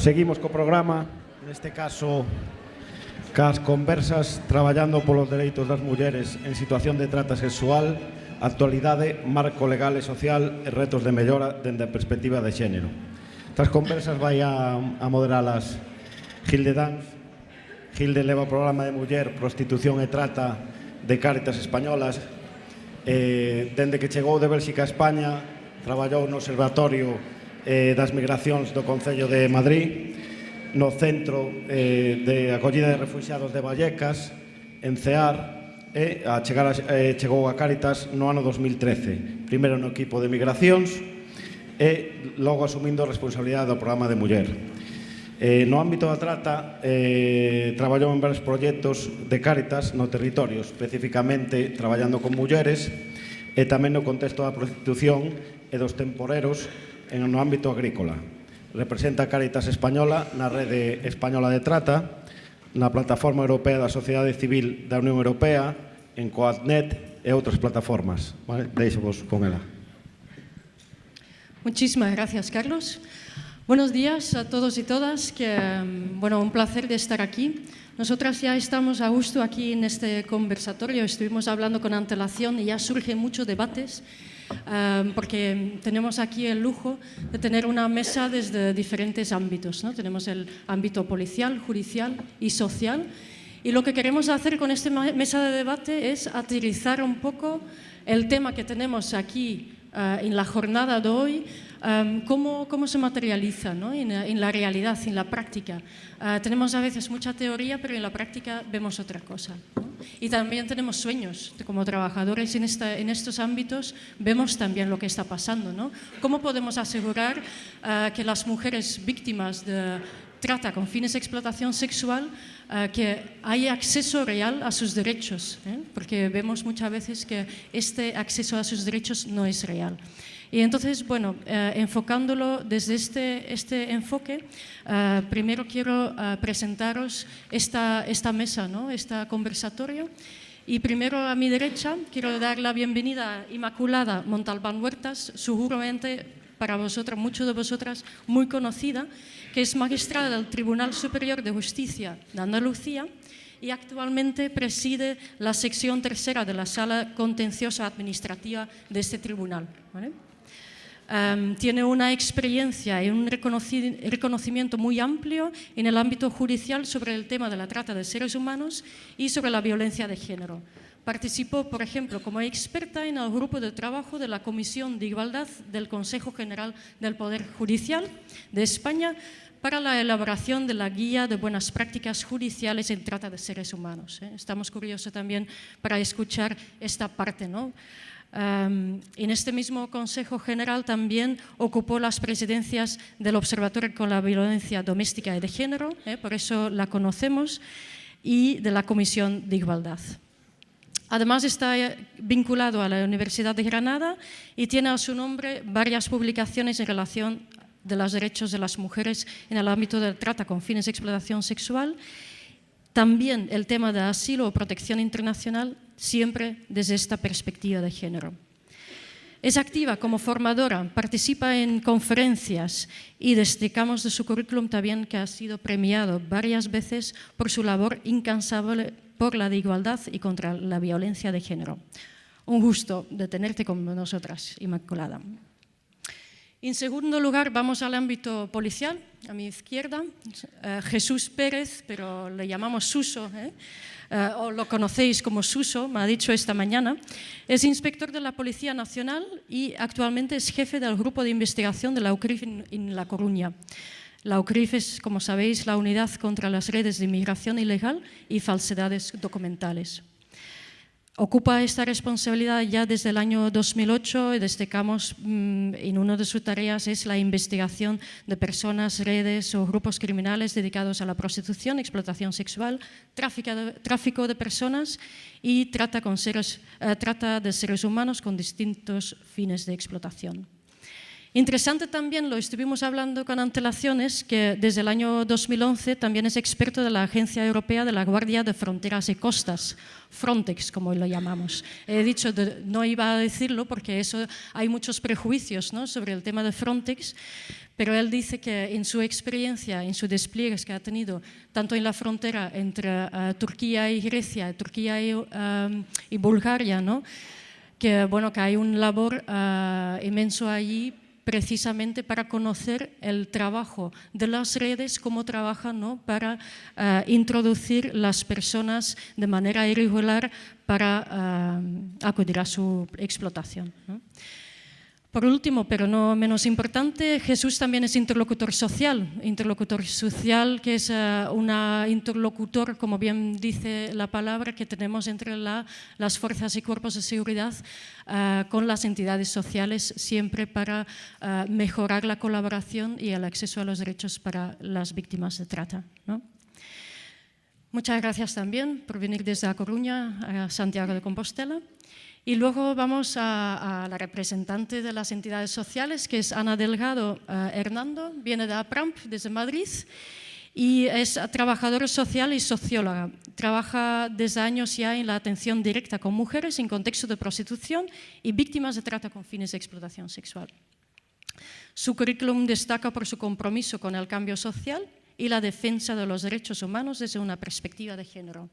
Seguimos co programa, neste caso cas conversas traballando polos dereitos das mulleres en situación de trata sexual, actualidade, marco legal e social e retos de mellora dende a perspectiva de xénero. Estas conversas vai a moderalas Gilde Dans. Gilde leva o programa de muller, prostitución e trata de Cáritas Españolas. Dende que chegou de Bélxica a España, traballou no Observatorio das Migracións do Concello de Madrid, no Centro de Acollida de Refuxiados de Vallecas, en CEAR, e chegou a Cáritas no ano 2013, primeiro no equipo de Migracións e logo asumindo a responsabilidade do programa de muller. No ámbito da trata, traballou en varios proxectos de Cáritas no territorio, especificamente traballando con mulleres e tamén no contexto da prostitución e dos temporeros no ámbito agrícola. Representa a Cáritas Española na Rede Española de Trata, na Plataforma Europea da Sociedade Civil da Unión Europea, en Coadnet e outras plataformas. Deixo-vos con ela. Muchísimas gracias, Carlos. Buenos días a todos y todas. Un placer de estar aquí. Nosotras ya estamos a gusto aquí en este conversatorio. Estuvimos hablando con antelación y ya surgen muchos debates. Porque tenemos aquí el lujo de tener una mesa desde diferentes ámbitos, ¿no? Tenemos el ámbito policial, judicial y social, y lo que queremos hacer con esta mesa de debate es aterrizar un poco el tema que tenemos aquí en la jornada de hoy, cómo se materializa, ¿no? en la realidad, en la práctica. Tenemos a veces mucha teoría, pero en la práctica vemos otra cosa, ¿no? Y también tenemos sueños. Como trabajadores en estos ámbitos vemos también lo que está pasando, ¿no? ¿Cómo podemos asegurar que las mujeres víctimas de trata con fines de explotación sexual, que haya acceso real a sus derechos, porque vemos muchas veces que este acceso a sus derechos no es real. Y entonces, enfocándolo desde este enfoque, primero quiero presentaros esta mesa, ¿no? Este conversatorio. Y primero a mi derecha quiero dar la bienvenida a Inmaculada Montalbán Huertas, seguramente para vosotras, muchos de vosotras, muy conocida, que es magistrada del Tribunal Superior de Justicia de Andalucía y actualmente preside la sección tercera de la Sala Contenciosa Administrativa de este tribunal, ¿vale? Tiene una experiencia y un reconocimiento muy amplio en el ámbito judicial sobre el tema de la trata de seres humanos y sobre la violencia de género. Participó, por ejemplo, como experta en el grupo de trabajo de la Comisión de Igualdad del Consejo General del Poder Judicial de España para la elaboración de la Guía de Buenas Prácticas Judiciales en Trata de Seres Humanos. Estamos curiosos también para escuchar esta parte, ¿no? En este mismo Consejo General también ocupó las presidencias del Observatorio con la Violencia Doméstica y de Género, por eso la conocemos, y de la Comisión de Igualdad. Además está vinculado a la Universidad de Granada y tiene a su nombre varias publicaciones en relación de los derechos de las mujeres en el ámbito de trata con fines de explotación sexual. También el tema de asilo o protección internacional, siempre desde esta perspectiva de género. Es activa como formadora, participa en conferencias y destacamos de su currículum también que ha sido premiado varias veces por su labor incansable por la de igualdad y contra la violencia de género. Un gusto de tenerte con nosotras, Inmaculada. En segundo lugar, vamos al ámbito policial. A mi izquierda, Jesús Pérez, pero le llamamos Suso, o lo conocéis como Suso, me ha dicho esta mañana. Es inspector de la Policía Nacional y actualmente es jefe del grupo de investigación de la UCRIF en La Coruña. La UCRIF es, como sabéis, la unidad contra las redes de inmigración ilegal y falsedades documentales. Ocupa esta responsabilidad ya desde el año 2008 y destacamos en una de sus tareas es la investigación de personas, redes o grupos criminales dedicados a la prostitución, explotación sexual, tráfico de personas y trata de seres humanos con distintos fines de explotación. Interesante también, lo estuvimos hablando con antelación, es que desde el año 2011 también es experto de la Agencia Europea de la Guardia de Fronteras y Costas, Frontex, como lo llamamos. He dicho, no iba a decirlo porque eso, hay muchos prejuicios, ¿no?, sobre el tema de Frontex, pero él dice que en su experiencia, en sus despliegues que ha tenido, tanto en la frontera entre Turquía y Grecia, Turquía y Bulgaria, ¿no?, que, bueno, que hay un labor inmenso allí precisamente para conocer el trabajo de las redes, cómo trabajan, ¿no?, para introducir las personas de manera irregular para acudir a su explotación, ¿no? Por último, pero no menos importante, Jesús también es interlocutor social que es un interlocutor, como bien dice la palabra, que tenemos entre las fuerzas y cuerpos de seguridad con las entidades sociales, siempre para mejorar la colaboración y el acceso a los derechos para las víctimas de trata, ¿no? Muchas gracias también por venir desde A Coruña a Santiago de Compostela. Y luego vamos a la representante de las entidades sociales, que es Ana Delgado Hernando, viene de APRAMP, desde Madrid, y es trabajadora social y socióloga. Trabaja desde años ya en la atención directa con mujeres en contexto de prostitución y víctimas de trata con fines de explotación sexual. Su currículum destaca por su compromiso con el cambio social y la defensa de los derechos humanos desde una perspectiva de género.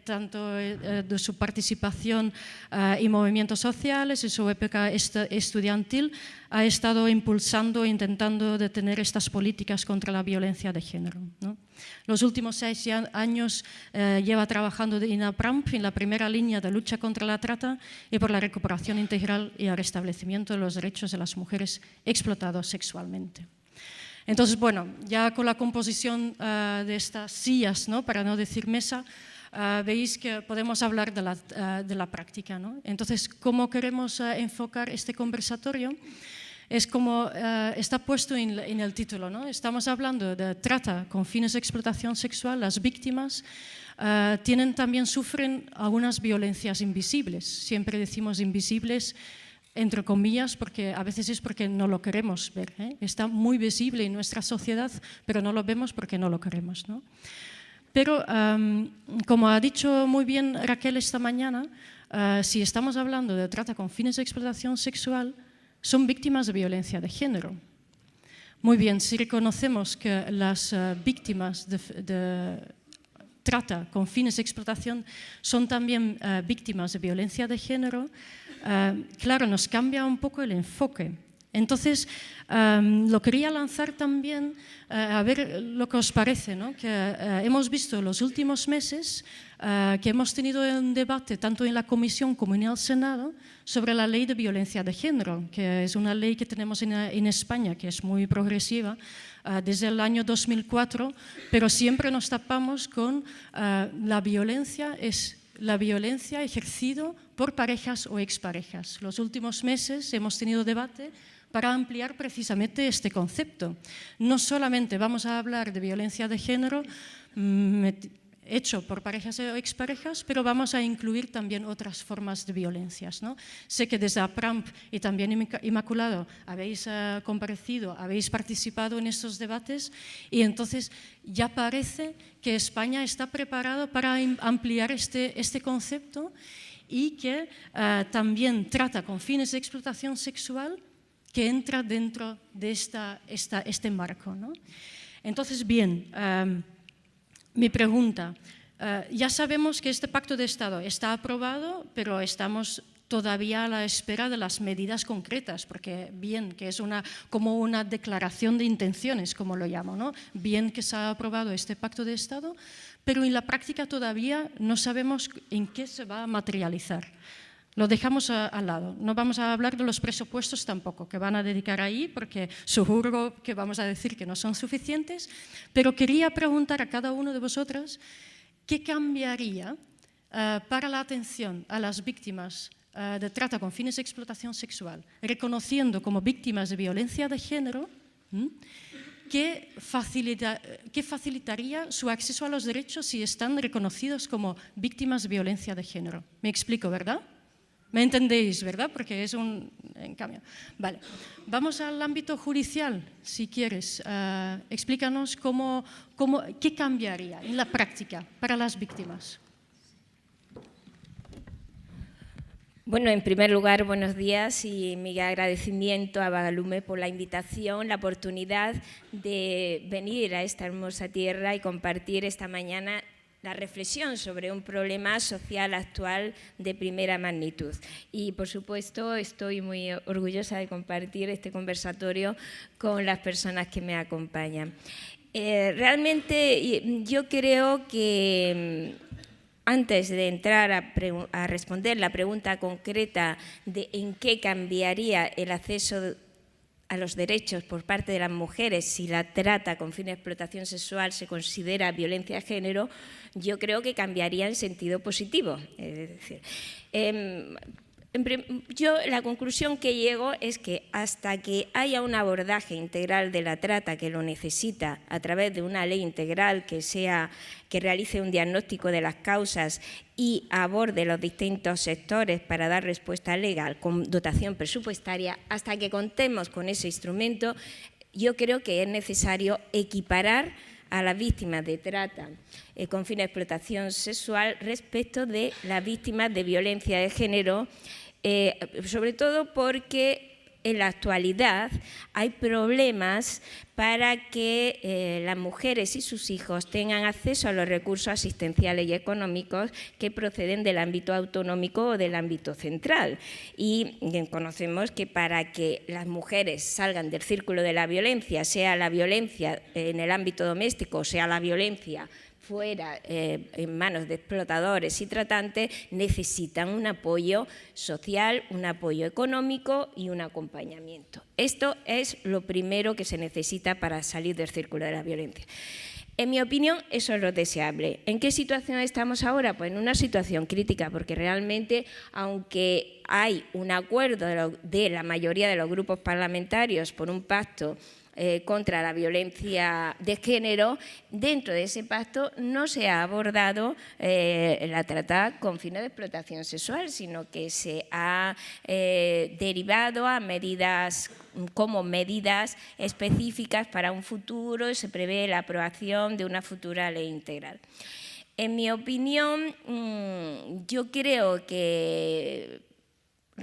Tanto de su participación en movimientos sociales, en su época estudiantil, ha estado impulsando e intentando detener estas políticas contra la violencia de género, ¿no? Los últimos 6 años lleva trabajando en APRAMP en la primera línea de lucha contra la trata y por la recuperación integral y el restablecimiento de los derechos de las mujeres explotadas sexualmente. Entonces, bueno, ya con la composición de estas sillas, ¿no?, para no decir mesa, veis que podemos hablar de la práctica, ¿no? Entonces, ¿cómo queremos enfocar este conversatorio? Es como está puesto en el título, ¿no? Estamos hablando de trata con fines de explotación sexual. Las víctimas sufren algunas violencias invisibles. Siempre decimos invisibles, entre comillas, porque a veces es porque no lo queremos ver, ¿eh? Está muy visible en nuestra sociedad, pero no lo vemos porque no lo queremos, ¿no? Pero, como ha dicho muy bien Raquel esta mañana, si estamos hablando de trata con fines de explotación sexual, son víctimas de violencia de género. Muy bien, si reconocemos que las víctimas de trata con fines de explotación son también víctimas de violencia de género, claro, nos cambia un poco el enfoque. Entonces, lo quería lanzar también a ver lo que os parece, ¿no? Que hemos visto en los últimos meses que hemos tenido un debate tanto en la Comisión como en el Senado sobre la ley de violencia de género, que es una ley que tenemos en España, que es muy progresiva, desde el año 2004, pero siempre nos tapamos con la violencia ejercida por parejas o exparejas. Los últimos meses hemos tenido debate para ampliar precisamente este concepto. No solamente vamos a hablar de violencia de género hecho por parejas o exparejas, pero vamos a incluir también otras formas de violencias, ¿no? Sé que desde APRAMP y también Inmaculado habéis comparecido, habéis participado en estos debates y entonces ya parece que España está preparado para ampliar este concepto y que también trata con fines de explotación sexual que entra dentro de este marco, ¿no? Entonces, bien, mi pregunta, ya sabemos que este Pacto de Estado está aprobado, pero estamos todavía a la espera de las medidas concretas, porque bien que es como una declaración de intenciones, como lo llamo, ¿no? Bien que se ha aprobado este Pacto de Estado, pero en la práctica todavía no sabemos en qué se va a materializar. Lo dejamos al lado. No vamos a hablar de los presupuestos tampoco, que van a dedicar ahí, porque seguro que vamos a decir que no son suficientes, pero quería preguntar a cada uno de vosotros qué cambiaría para la atención a las víctimas de trata con fines de explotación sexual, reconociendo como víctimas de violencia de género, ¿qué facilitaría su acceso a los derechos si están reconocidos como víctimas de violencia de género? Me explico, ¿verdad? ¿Me entendéis, verdad? Porque es en cambio. Vale, vamos al ámbito judicial, si quieres. Explícanos qué cambiaría en la práctica para las víctimas. Bueno, en primer lugar, buenos días y mi agradecimiento a Bagalume por la invitación, la oportunidad de venir a esta hermosa tierra y compartir esta mañana la reflexión sobre un problema social actual de primera magnitud. Y, por supuesto, estoy muy orgullosa de compartir este conversatorio con las personas que me acompañan. Realmente yo creo que antes de entrar a responder la pregunta concreta de en qué cambiaría el acceso a los derechos por parte de las mujeres si la trata con fines de explotación sexual se considera violencia de género, yo creo que cambiaría en sentido positivo. Es decir, yo la conclusión que llego es que hasta que haya un abordaje integral de la trata que lo necesita a través de una ley integral que realice un diagnóstico de las causas y aborde los distintos sectores para dar respuesta legal con dotación presupuestaria, hasta que contemos con ese instrumento, yo creo que es necesario equiparar a las víctimas de trata con fines de explotación sexual respecto de las víctimas de violencia de género, sobre todo porque en la actualidad hay problemas para que las mujeres y sus hijos tengan acceso a los recursos asistenciales y económicos que proceden del ámbito autonómico o del ámbito central. Y conocemos que para que las mujeres salgan del círculo de la violencia, sea la violencia en el ámbito doméstico o sea la violencia fuera en manos de explotadores y tratantes, necesitan un apoyo social, un apoyo económico y un acompañamiento. Esto es lo primero que se necesita para salir del círculo de la violencia. En mi opinión, eso es lo deseable. ¿En qué situación estamos ahora? Pues en una situación crítica, porque realmente, aunque hay un acuerdo de la mayoría de los grupos parlamentarios por un pacto contra la violencia de género, dentro de ese pacto no se ha abordado la trata con fines de explotación sexual, sino que se ha derivado a medidas específicas para un futuro y se prevé la aprobación de una futura ley integral. En mi opinión, yo creo que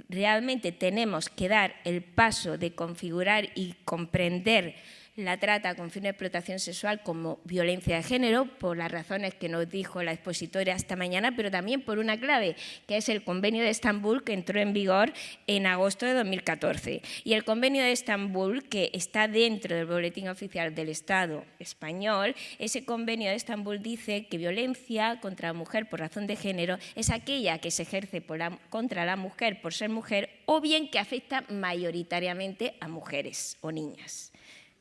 realmente tenemos que dar el paso de configurar y comprender la trata con fines de explotación sexual como violencia de género, por las razones que nos dijo la expositora esta mañana, pero también por una clave, que es el Convenio de Estambul, que entró en vigor en agosto de 2014. Y el Convenio de Estambul, que está dentro del Boletín Oficial del Estado español, ese Convenio de Estambul dice que violencia contra la mujer por razón de género es aquella que se ejerce contra la mujer por ser mujer o bien que afecta mayoritariamente a mujeres o niñas.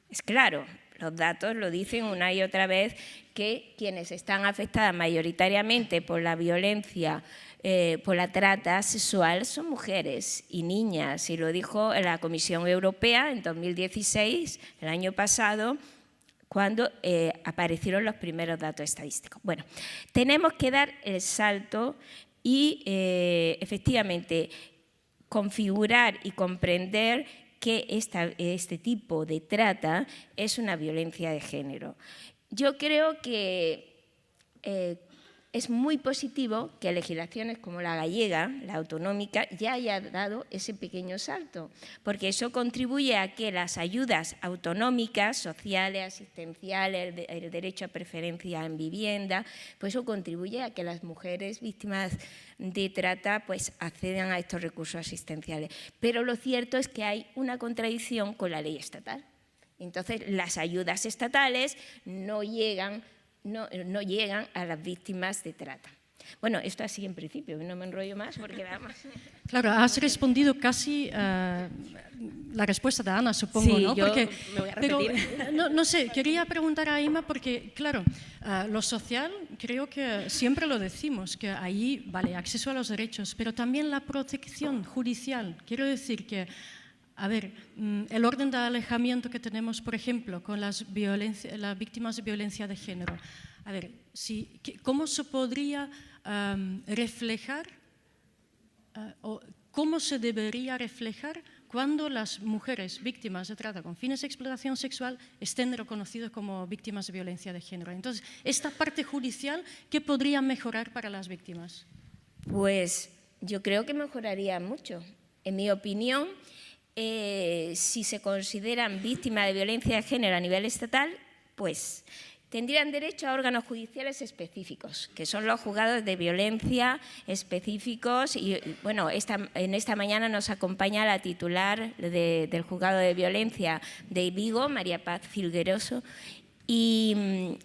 Es claro, los datos lo dicen una y otra vez que quienes están afectadas mayoritariamente por la violencia, por la trata sexual, son mujeres y niñas. Y lo dijo la Comisión Europea en 2016, el año pasado, cuando aparecieron los primeros datos estadísticos. Bueno, tenemos que dar el salto y efectivamente configurar y comprender que este tipo de trata es una violencia de género. Yo creo que es muy positivo que legislaciones como la gallega, la autonómica, ya haya dado ese pequeño salto, porque eso contribuye a que las ayudas autonómicas, sociales, asistenciales, el derecho a preferencia en vivienda, pues eso contribuye a que las mujeres víctimas de trata pues accedan a estos recursos asistenciales. Pero lo cierto es que hay una contradicción con la ley estatal. Entonces, las ayudas estatales no llegan a las víctimas de trata. Bueno, esto así en principio, no me enrollo más porque vamos. Claro, has respondido casi la respuesta de Ana, supongo, sí, ¿no? Yo porque, me voy a repetir. Pero, no sé, quería preguntar a Ima porque, claro, lo social creo que siempre lo decimos, que ahí, vale, acceso a los derechos, pero también la protección judicial. Quiero decir que, a ver, el orden de alejamiento que tenemos, por ejemplo, con las víctimas de violencia de género, a ver, ¿cómo se podría reflejar o cómo se debería reflejar cuando las mujeres víctimas de trata con fines de explotación sexual estén reconocidas como víctimas de violencia de género. Entonces, esta parte judicial, ¿qué podría mejorar para las víctimas? Pues yo creo que mejoraría mucho. En mi opinión, si se consideran víctimas de violencia de género a nivel estatal, pues tendrían derecho a órganos judiciales específicos, que son los juzgados de violencia específicos. Y bueno, en esta mañana nos acompaña la titular del juzgado de violencia de Vigo, María Paz Filgueroso, y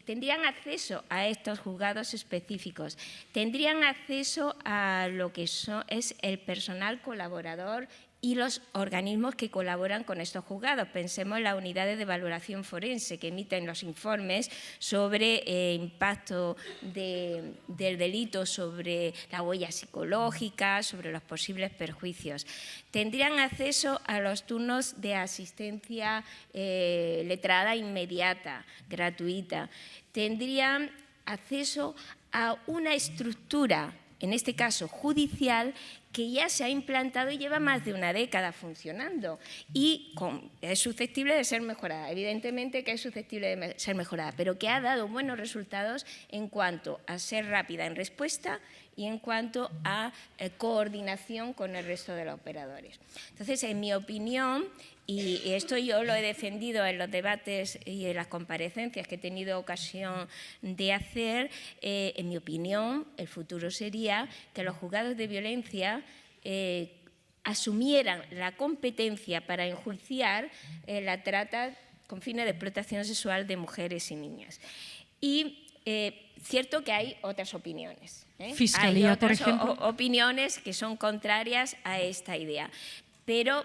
tendrían acceso a estos juzgados específicos, tendrían acceso a lo que es el personal colaborador y los organismos que colaboran con estos juzgados. Pensemos en las unidades de valoración forense que emiten los informes sobre impacto del delito sobre la huella psicológica, sobre los posibles perjuicios. Tendrían acceso a los turnos de asistencia letrada inmediata, gratuita. Tendrían acceso a una estructura, en este caso judicial, que ya se ha implantado y lleva más de una década funcionando y es susceptible de ser mejorada. Evidentemente que es susceptible de ser mejorada, pero que ha dado buenos resultados en cuanto a ser rápida en respuesta y en cuanto a coordinación con el resto de los operadores. Entonces, en mi opinión, y esto yo lo he defendido en los debates y en las comparecencias que he tenido ocasión de hacer, en mi opinión, el futuro sería que los juzgados de violencia asumieran la competencia para enjuiciar la trata con fines de explotación sexual de mujeres y niñas. Y cierto que hay otras opiniones. Fiscalía, hay otras por ejemplo. Opiniones que son contrarias a esta idea. Pero,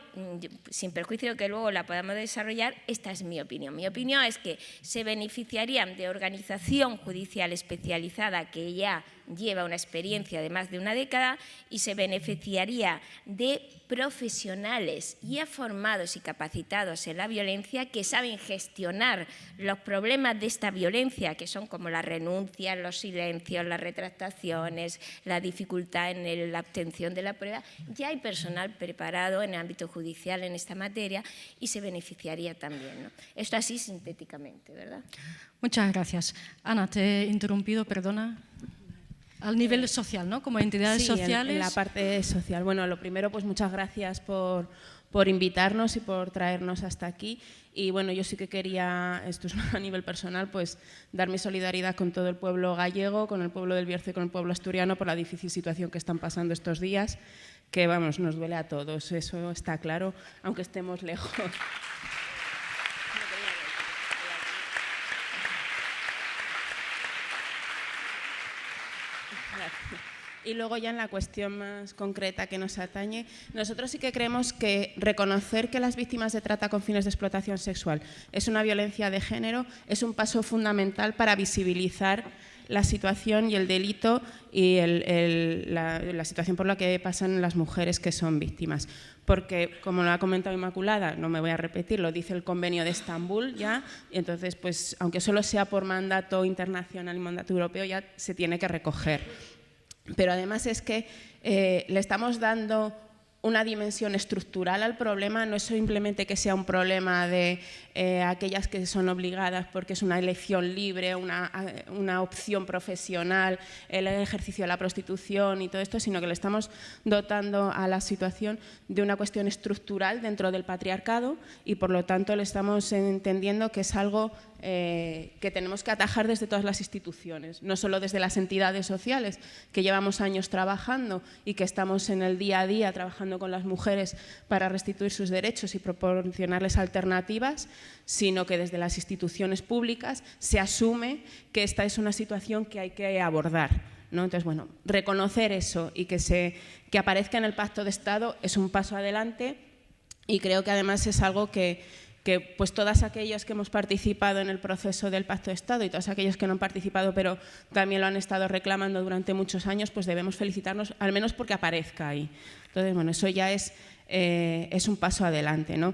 sin perjuicio de que luego la podamos desarrollar, esta es mi opinión. Mi opinión es que se beneficiarían de organización judicial especializada que ya lleva una experiencia de más de una década y se beneficiaría de profesionales ya formados y capacitados en la violencia que saben gestionar los problemas de esta violencia, que son como las renuncias, los silencios, las retractaciones, la dificultad en la obtención de la prueba. Ya hay personal preparado en el ámbito judicial en esta materia y se beneficiaría también, ¿no? Esto así sintéticamente, ¿verdad? Muchas gracias. Ana, te he interrumpido, perdona. Al nivel social, ¿no? Como entidades sociales. En la parte social. Bueno, lo primero, pues muchas gracias por invitarnos y por traernos hasta aquí. Y bueno, yo sí que quería, esto es a nivel personal, pues dar mi solidaridad con todo el pueblo gallego, con el pueblo del Bierzo y con el pueblo asturiano por la difícil situación que están pasando estos días, que vamos, nos duele a todos, eso está claro, aunque estemos lejos. Y luego ya en la cuestión más concreta que nos atañe, nosotros sí que creemos que reconocer que las víctimas de trata con fines de explotación sexual es una violencia de género es un paso fundamental para visibilizar la situación y el delito y la situación por la que pasan las mujeres que son víctimas. Porque, como lo ha comentado Inmaculada, no me voy a repetir, lo dice el Convenio de Estambul ya, y entonces, pues, aunque solo sea por mandato internacional y mandato europeo, ya se tiene que recoger. Pero además es que le estamos dando una dimensión estructural al problema, no es simplemente que sea un problema de aquellas que son obligadas porque es una elección libre, una opción profesional, el ejercicio de la prostitución y todo esto, sino que le estamos dotando a la situación de una cuestión estructural dentro del patriarcado y por lo tanto le estamos entendiendo que es algo que tenemos que atajar desde todas las instituciones, no solo desde las entidades sociales que llevamos años trabajando y que estamos en el día a día trabajando con las mujeres para restituir sus derechos y proporcionarles alternativas, sino que desde las instituciones públicas se asume que esta es una situación que hay que abordar, ¿no? Entonces, bueno, reconocer eso y que aparezca en el Pacto de Estado es un paso adelante y creo que además es algo que pues todas aquellas que hemos participado en el proceso del Pacto de Estado y todas aquellas que no han participado pero también lo han estado reclamando durante muchos años, pues debemos felicitarnos al menos porque aparezca ahí. Entonces, bueno, eso ya es un paso adelante, ¿no?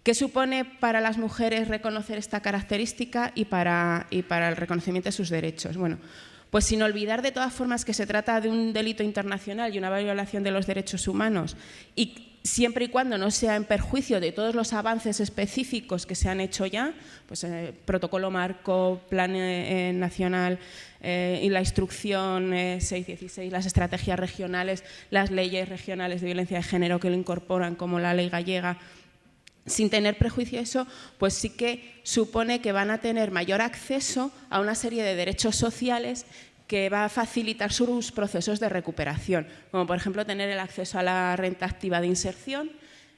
¿Qué supone para las mujeres reconocer esta característica y para el reconocimiento de sus derechos? Bueno, pues sin olvidar de todas formas que se trata de un delito internacional y una violación de los derechos humanos y siempre y cuando no sea en perjuicio de todos los avances específicos que se han hecho ya, pues protocolo marco, plan nacional y la instrucción 616, las estrategias regionales, las leyes regionales de violencia de género que lo incorporan, como la ley gallega. Sin tener prejuicio de eso, pues sí que supone que van a tener mayor acceso a una serie de derechos sociales que va a facilitar sus procesos de recuperación, como por ejemplo tener el acceso a la renta activa de inserción,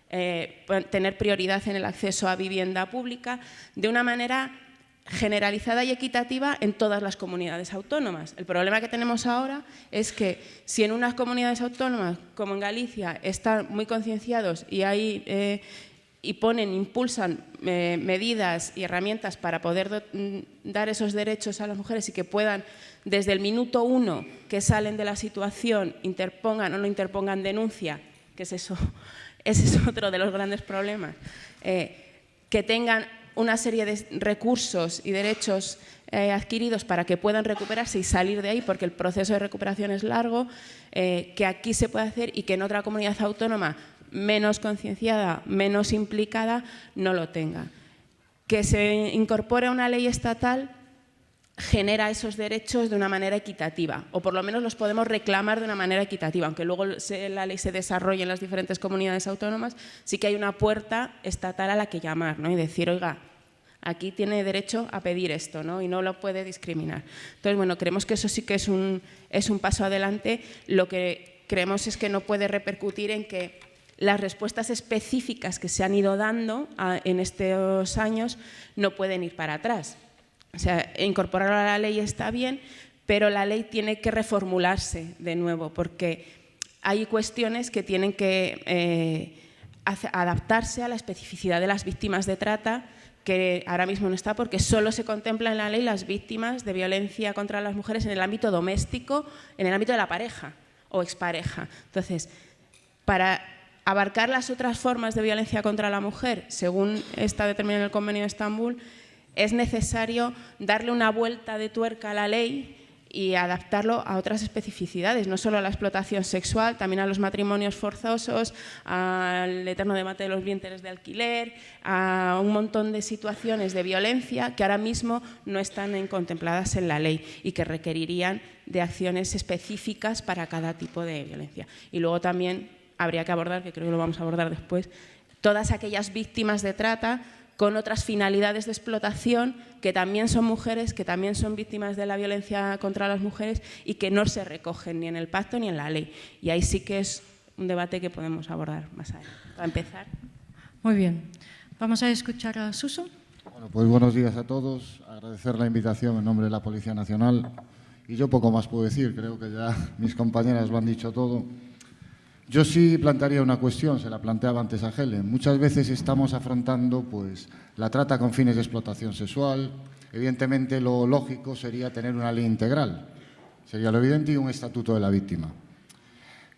tener prioridad en el acceso a vivienda pública, de una manera generalizada y equitativa en todas las comunidades autónomas. El problema que tenemos ahora es que si en unas comunidades autónomas, como en Galicia, están muy concienciados y hay impulsan medidas y herramientas para poder dar esos derechos a las mujeres y que puedan, desde el minuto 1 que salen de la situación, interpongan o no interpongan denuncia, que es eso, ese es otro de los grandes problemas, que tengan una serie de recursos y derechos adquiridos para que puedan recuperarse y salir de ahí, porque el proceso de recuperación es largo, que aquí se puede hacer y que en otra comunidad autónoma menos concienciada, menos implicada, no lo tenga. Que se incorpore a una ley estatal genera esos derechos de una manera equitativa, o por lo menos los podemos reclamar de una manera equitativa, aunque luego la ley se desarrolle en las diferentes comunidades autónomas, sí que hay una puerta estatal a la que llamar, ¿no? Y decir, oiga, aquí tiene derecho a pedir esto, ¿no? Y no lo puede discriminar. Entonces, bueno, creemos que eso sí que es un paso adelante. Lo que creemos es que no puede repercutir en que las respuestas específicas que se han ido dando en estos años no pueden ir para atrás. O sea, incorporarlo a la ley está bien, pero la ley tiene que reformularse de nuevo, porque hay cuestiones que tienen que adaptarse a la especificidad de las víctimas de trata, que ahora mismo no está, porque solo se contempla en la ley las víctimas de violencia contra las mujeres en el ámbito doméstico, en el ámbito de la pareja o expareja. Entonces, para abarcar las otras formas de violencia contra la mujer, según está determinado en el Convenio de Estambul, es necesario darle una vuelta de tuerca a la ley y adaptarlo a otras especificidades, no solo a la explotación sexual, también a los matrimonios forzosos, al eterno debate de los vientres de alquiler, a un montón de situaciones de violencia que ahora mismo no están contempladas en la ley y que requerirían de acciones específicas para cada tipo de violencia. Y luego también habría que abordar, que creo que lo vamos a abordar después, todas aquellas víctimas de trata con otras finalidades de explotación, que también son mujeres, que también son víctimas de la violencia contra las mujeres y que no se recogen ni en el pacto ni en la ley. Y ahí sí que es un debate que podemos abordar más adelante. Para empezar. Muy bien. Vamos a escuchar a Suso. Bueno, pues buenos días a todos. Agradecer la invitación en nombre de la Policía Nacional. Y yo poco más puedo decir, creo que ya mis compañeras lo han dicho todo. Yo sí plantearía una cuestión, se la planteaba antes a Helen. Muchas veces estamos afrontando pues, la trata con fines de explotación sexual. Evidentemente, lo lógico sería tener una ley integral. Sería lo evidente y un estatuto de la víctima.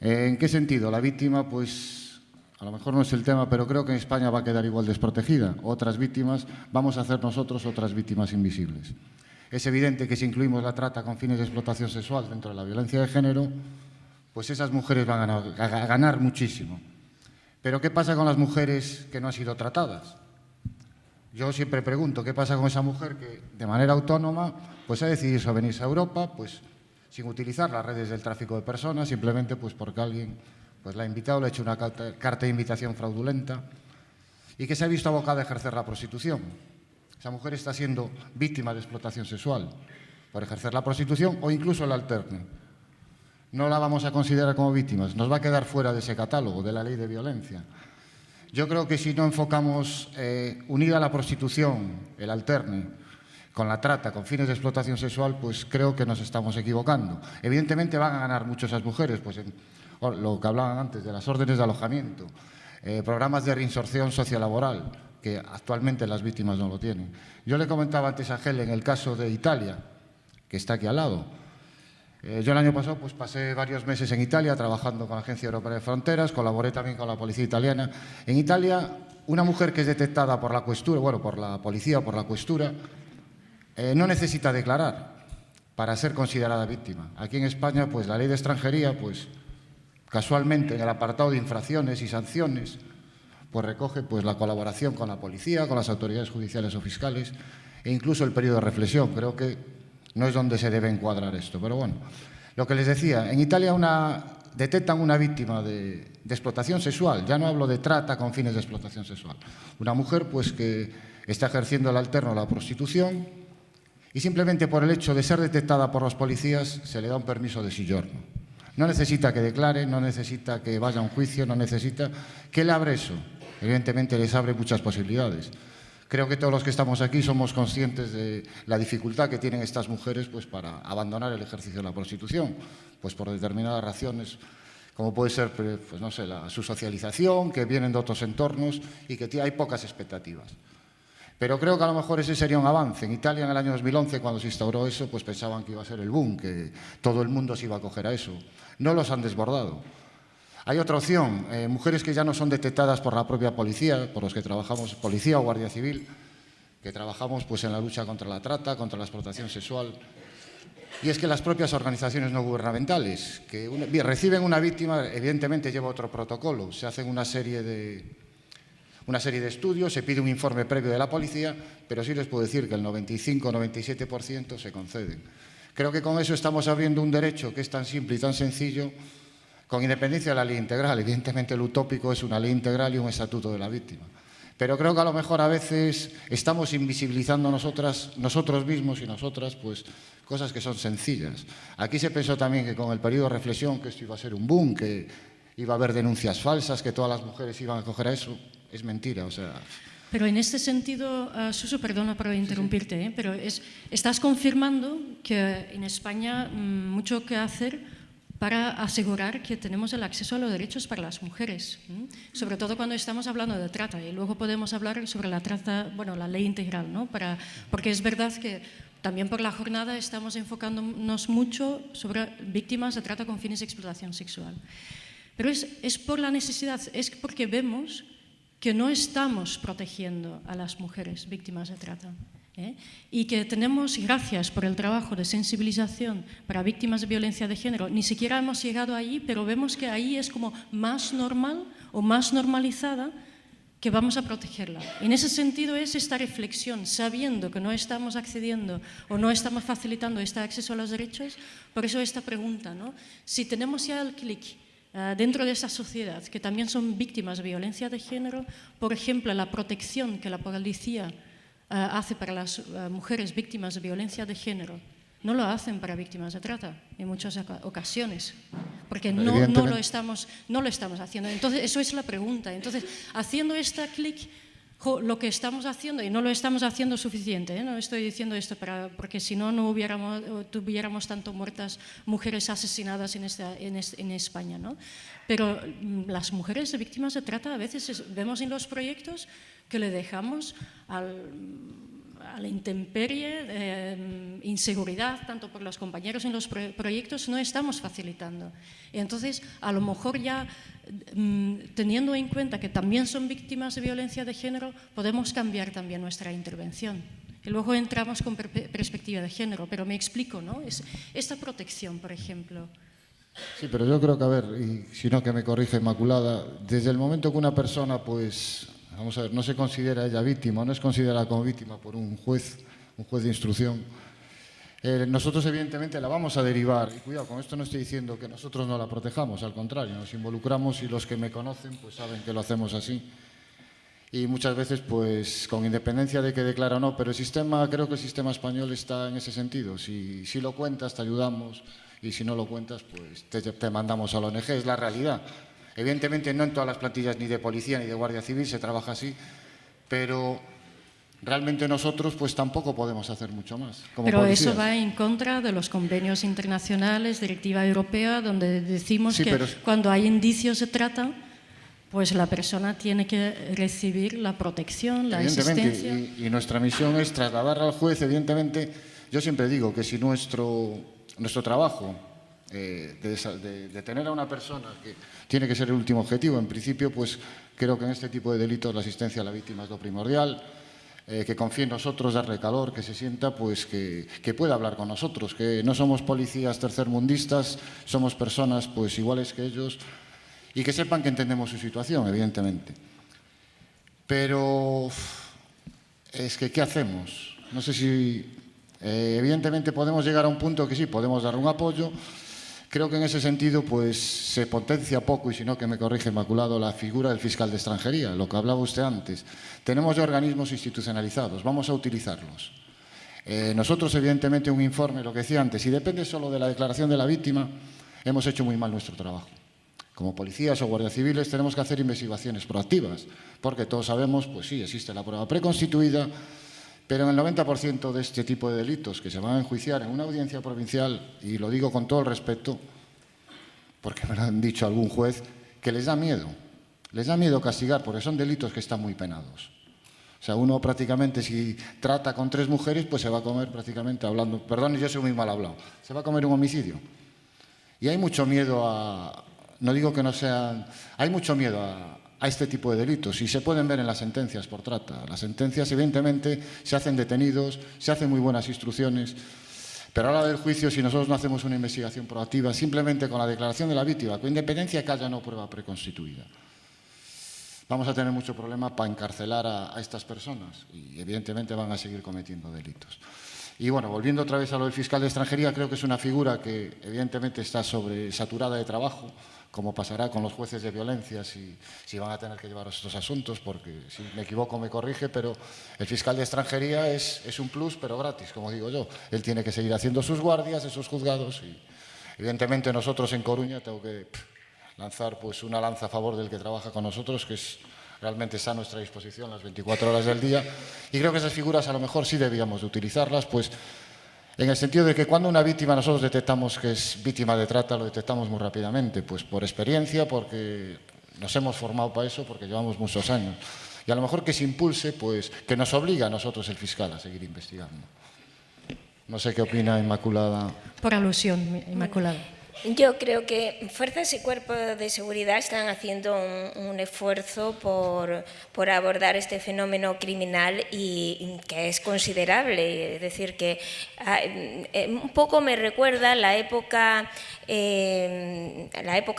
¿En qué sentido? La víctima, pues, a lo mejor no es el tema, pero creo que en España va a quedar igual desprotegida. Otras víctimas, vamos a hacer nosotros otras víctimas invisibles. Es evidente que si incluimos la trata con fines de explotación sexual dentro de la violencia de género, pues esas mujeres van a ganar muchísimo. Pero ¿qué pasa con las mujeres que no han sido tratadas? Yo siempre pregunto, ¿qué pasa con esa mujer que de manera autónoma pues ha decidido venirse a Europa pues, sin utilizar las redes del tráfico de personas, simplemente pues, porque alguien pues, la ha invitado, le ha hecho una carta de invitación fraudulenta y que se ha visto abocada a ejercer la prostitución? Esa mujer está siendo víctima de explotación sexual por ejercer la prostitución o incluso el alterne. No la vamos a considerar como víctimas, nos va a quedar fuera de ese catálogo, de la ley de violencia. Yo creo que si no enfocamos unida a la prostitución, el alterne, con la trata, con fines de explotación sexual, pues creo que nos estamos equivocando. Evidentemente van a ganar mucho esas mujeres, pues en lo que hablaban antes de las órdenes de alojamiento, programas de reinserción sociolaboral, que actualmente las víctimas no lo tienen. Yo le comentaba antes a Helen el caso de Italia, que está aquí al lado. Yo el año pasado pues, pasé varios meses en Italia trabajando con la Agencia Europea de Fronteras, colaboré también con la policía italiana. En Italia, una mujer que es detectada por la questura, bueno, por la policía o por la questura, no necesita declarar para ser considerada víctima. Aquí en España, pues la ley de extranjería, pues Casualmente, en el apartado de infracciones y sanciones, pues recoge pues, la colaboración con la policía, con las autoridades judiciales o fiscales, e incluso el periodo de reflexión. Creo que no es donde se debe encuadrar esto. Pero bueno, lo que les decía, en Italia detectan una víctima de explotación sexual. Ya no hablo de trata con fines de explotación sexual. Una mujer pues, que está ejerciendo el alterno a la prostitución y simplemente por el hecho de ser detectada por los policías se le da un permiso de soggiorno. No necesita que declare, no necesita que vaya a un juicio, no necesita... ¿Qué le abre eso? Evidentemente les abre muchas posibilidades. Creo que todos los que estamos aquí somos conscientes de la dificultad que tienen estas mujeres pues, para abandonar el ejercicio de la prostitución, pues por determinadas razones, como puede ser pues, no sé, su socialización, que vienen de otros entornos y que hay pocas expectativas. Pero creo que a lo mejor ese sería un avance. En Italia, en el año 2011, cuando se instauró eso, pues pensaban que iba a ser el boom, que todo el mundo se iba a acoger a eso. No los han desbordado. Hay otra opción, mujeres que ya no son detectadas por la propia policía, por los que trabajamos, policía o guardia civil, que trabajamos pues, en la lucha contra la trata, contra la explotación sexual. Y es que las propias organizaciones no gubernamentales, que reciben una víctima, evidentemente lleva otro protocolo, se hacen una serie de estudios, se pide un informe previo de la policía, pero sí les puedo decir que el 95-97% se conceden. Creo que con eso estamos abriendo un derecho que es tan simple y tan sencillo, con independencia de la ley integral. Evidentemente el utópico es una ley integral y un estatuto de la víctima. Pero creo que a lo mejor a veces estamos invisibilizando nosotros mismos y nosotras pues, cosas que son sencillas. Aquí se pensó también que con el periodo de reflexión que esto iba a ser un boom, que iba a haber denuncias falsas, que todas las mujeres iban a coger a eso. Es mentira, o sea... Pero en este sentido, Suso, perdona por interrumpirte, pero estás confirmando que en España mucho que hacer para asegurar que tenemos el acceso a los derechos para las mujeres, sobre todo cuando estamos hablando de trata, y luego podemos hablar sobre la trata, bueno, la ley integral, ¿no? Porque es verdad que también por la jornada estamos enfocándonos mucho sobre víctimas de trata con fines de explotación sexual. Pero es por la necesidad, es porque vemos que no estamos protegiendo a las mujeres víctimas de trata. Y que tenemos, gracias por el trabajo de sensibilización para víctimas de violencia de género, ni siquiera hemos llegado allí, pero vemos que ahí es como más normal o más normalizada que vamos a protegerla. En ese sentido es esta reflexión, sabiendo que no estamos accediendo o no estamos facilitando este acceso a los derechos, por eso esta pregunta, ¿no? Si tenemos ya el clic dentro de esa sociedad, que también son víctimas de violencia de género, por ejemplo, la protección que la policía hace para las mujeres víctimas de violencia de género, no lo hacen para víctimas de trata en muchas ocasiones, porque no lo estamos haciendo. Entonces, eso es la pregunta. Entonces, haciendo este clic, lo que estamos haciendo, y no lo estamos haciendo suficiente, no estoy diciendo esto porque si no, no tuviéramos tanto muertas mujeres asesinadas en España, ¿no? Pero las mujeres víctimas de trata a veces vemos en los proyectos que le dejamos a la intemperie, inseguridad, tanto por los compañeros en los proyectos, no estamos facilitando. Y entonces, a lo mejor ya teniendo en cuenta que también son víctimas de violencia de género, podemos cambiar también nuestra intervención. Y luego entramos con perspectiva de género, pero me explico, ¿no? Esta protección, por ejemplo. Sí, pero yo creo que, a ver, y si no que me corrija Inmaculada, desde el momento que una persona, pues... Vamos a ver, no se considera ella víctima, no es considerada como víctima por un juez de instrucción. Nosotros, evidentemente, la vamos a derivar. Y cuidado, con esto no estoy diciendo que nosotros no la protejamos, al contrario, nos involucramos y los que me conocen pues saben que lo hacemos así. Y muchas veces, pues, con independencia de que declara o no, pero creo que el sistema español está en ese sentido. Si lo cuentas, te ayudamos, y si no lo cuentas, pues te mandamos a la ONG, es la realidad. Evidentemente no en todas las plantillas ni de policía ni de guardia civil se trabaja así, pero realmente nosotros pues tampoco podemos hacer mucho más. Pero policías. Eso va en contra de los convenios internacionales, directiva europea, donde decimos que cuando hay indicios de trata, pues la persona tiene que recibir la protección, la asistencia. Y nuestra misión es trasladar al juez, evidentemente, yo siempre digo que si nuestro trabajo de detener a una persona, que tiene que ser el último objetivo, en principio, pues creo que en este tipo de delitos la asistencia a la víctima es lo primordial. que confíe en nosotros, darle calor, que se sienta pues que pueda hablar con nosotros, que no somos policías tercermundistas, somos personas pues iguales que ellos y que sepan que entendemos su situación, evidentemente. Pero es que, ¿qué hacemos? No sé si, evidentemente podemos llegar a un punto que sí, podemos dar un apoyo. Creo que en ese sentido pues se potencia poco, y si no que me corrige Inmaculado, la figura del fiscal de extranjería, lo que hablaba usted antes. Tenemos ya organismos institucionalizados, vamos a utilizarlos. Nosotros, evidentemente, un informe, lo que decía antes, si depende solo de la declaración de la víctima, hemos hecho muy mal nuestro trabajo. Como policías o guardias civiles tenemos que hacer investigaciones proactivas, porque todos sabemos, pues sí, existe la prueba preconstituida, pero en el 90% de este tipo de delitos que se van a enjuiciar en una audiencia provincial, y lo digo con todo el respeto, porque me lo han dicho algún juez, que les da miedo castigar, porque son delitos que están muy penados. O sea, uno prácticamente si trata con 3 mujeres, pues se va a comer prácticamente, hablando, perdón, yo soy muy mal hablado, se va a comer un homicidio. Y hay mucho miedo no digo que no sean, hay mucho miedo a este tipo de delitos, y se pueden ver en las sentencias por trata. Las sentencias, evidentemente, se hacen detenidos, se hacen muy buenas instrucciones, pero a la hora del juicio, si nosotros no hacemos una investigación proactiva, simplemente con la declaración de la víctima, con independencia que haya o no prueba preconstituida, vamos a tener mucho problema para encarcelar a estas personas, y evidentemente van a seguir cometiendo delitos. Y bueno, volviendo otra vez a lo del fiscal de extranjería, creo que es una figura que evidentemente está sobresaturada de trabajo, como pasará con los jueces de violencia si van a tener que llevar estos asuntos, porque si me equivoco me corrige, pero el fiscal de extranjería es un plus, pero gratis, como digo yo. Él tiene que seguir haciendo sus guardias, esos juzgados, y evidentemente nosotros en Coruña tengo que lanzar pues una lanza a favor del que trabaja con nosotros, que realmente está a nuestra disposición las 24 horas del día, y creo que esas figuras a lo mejor sí debíamos de utilizarlas, pues en el sentido de que cuando una víctima nosotros detectamos que es víctima de trata, lo detectamos muy rápidamente, pues por experiencia, porque nos hemos formado para eso, porque llevamos muchos años. Y a lo mejor que se impulse, pues que nos obliga a nosotros el fiscal a seguir investigando. No sé qué opina Inmaculada. Por alusión, Inmaculada. Yo creo que fuerzas y cuerpos de seguridad están haciendo un esfuerzo por abordar este fenómeno criminal y que es considerable. Es decir, que un poco me recuerda la época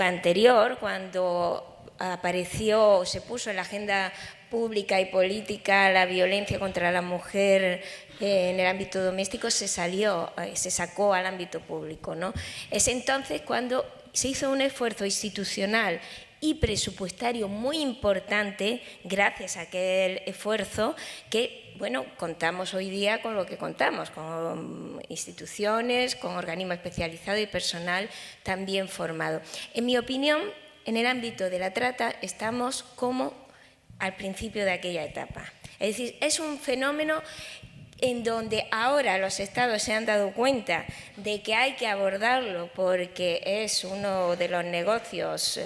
anterior, cuando apareció, se puso en la agenda pública y política la violencia contra la mujer en el ámbito doméstico, se sacó al ámbito público, ¿no? Es entonces cuando se hizo un esfuerzo institucional y presupuestario muy importante, gracias a aquel esfuerzo que, bueno, contamos hoy día con lo que contamos, con instituciones, con organismos especializados y personal también formado. En mi opinión, en el ámbito de la trata estamos como al principio de aquella etapa. Es decir, es un fenómeno en donde ahora los estados se han dado cuenta de que hay que abordarlo porque es uno de los negocios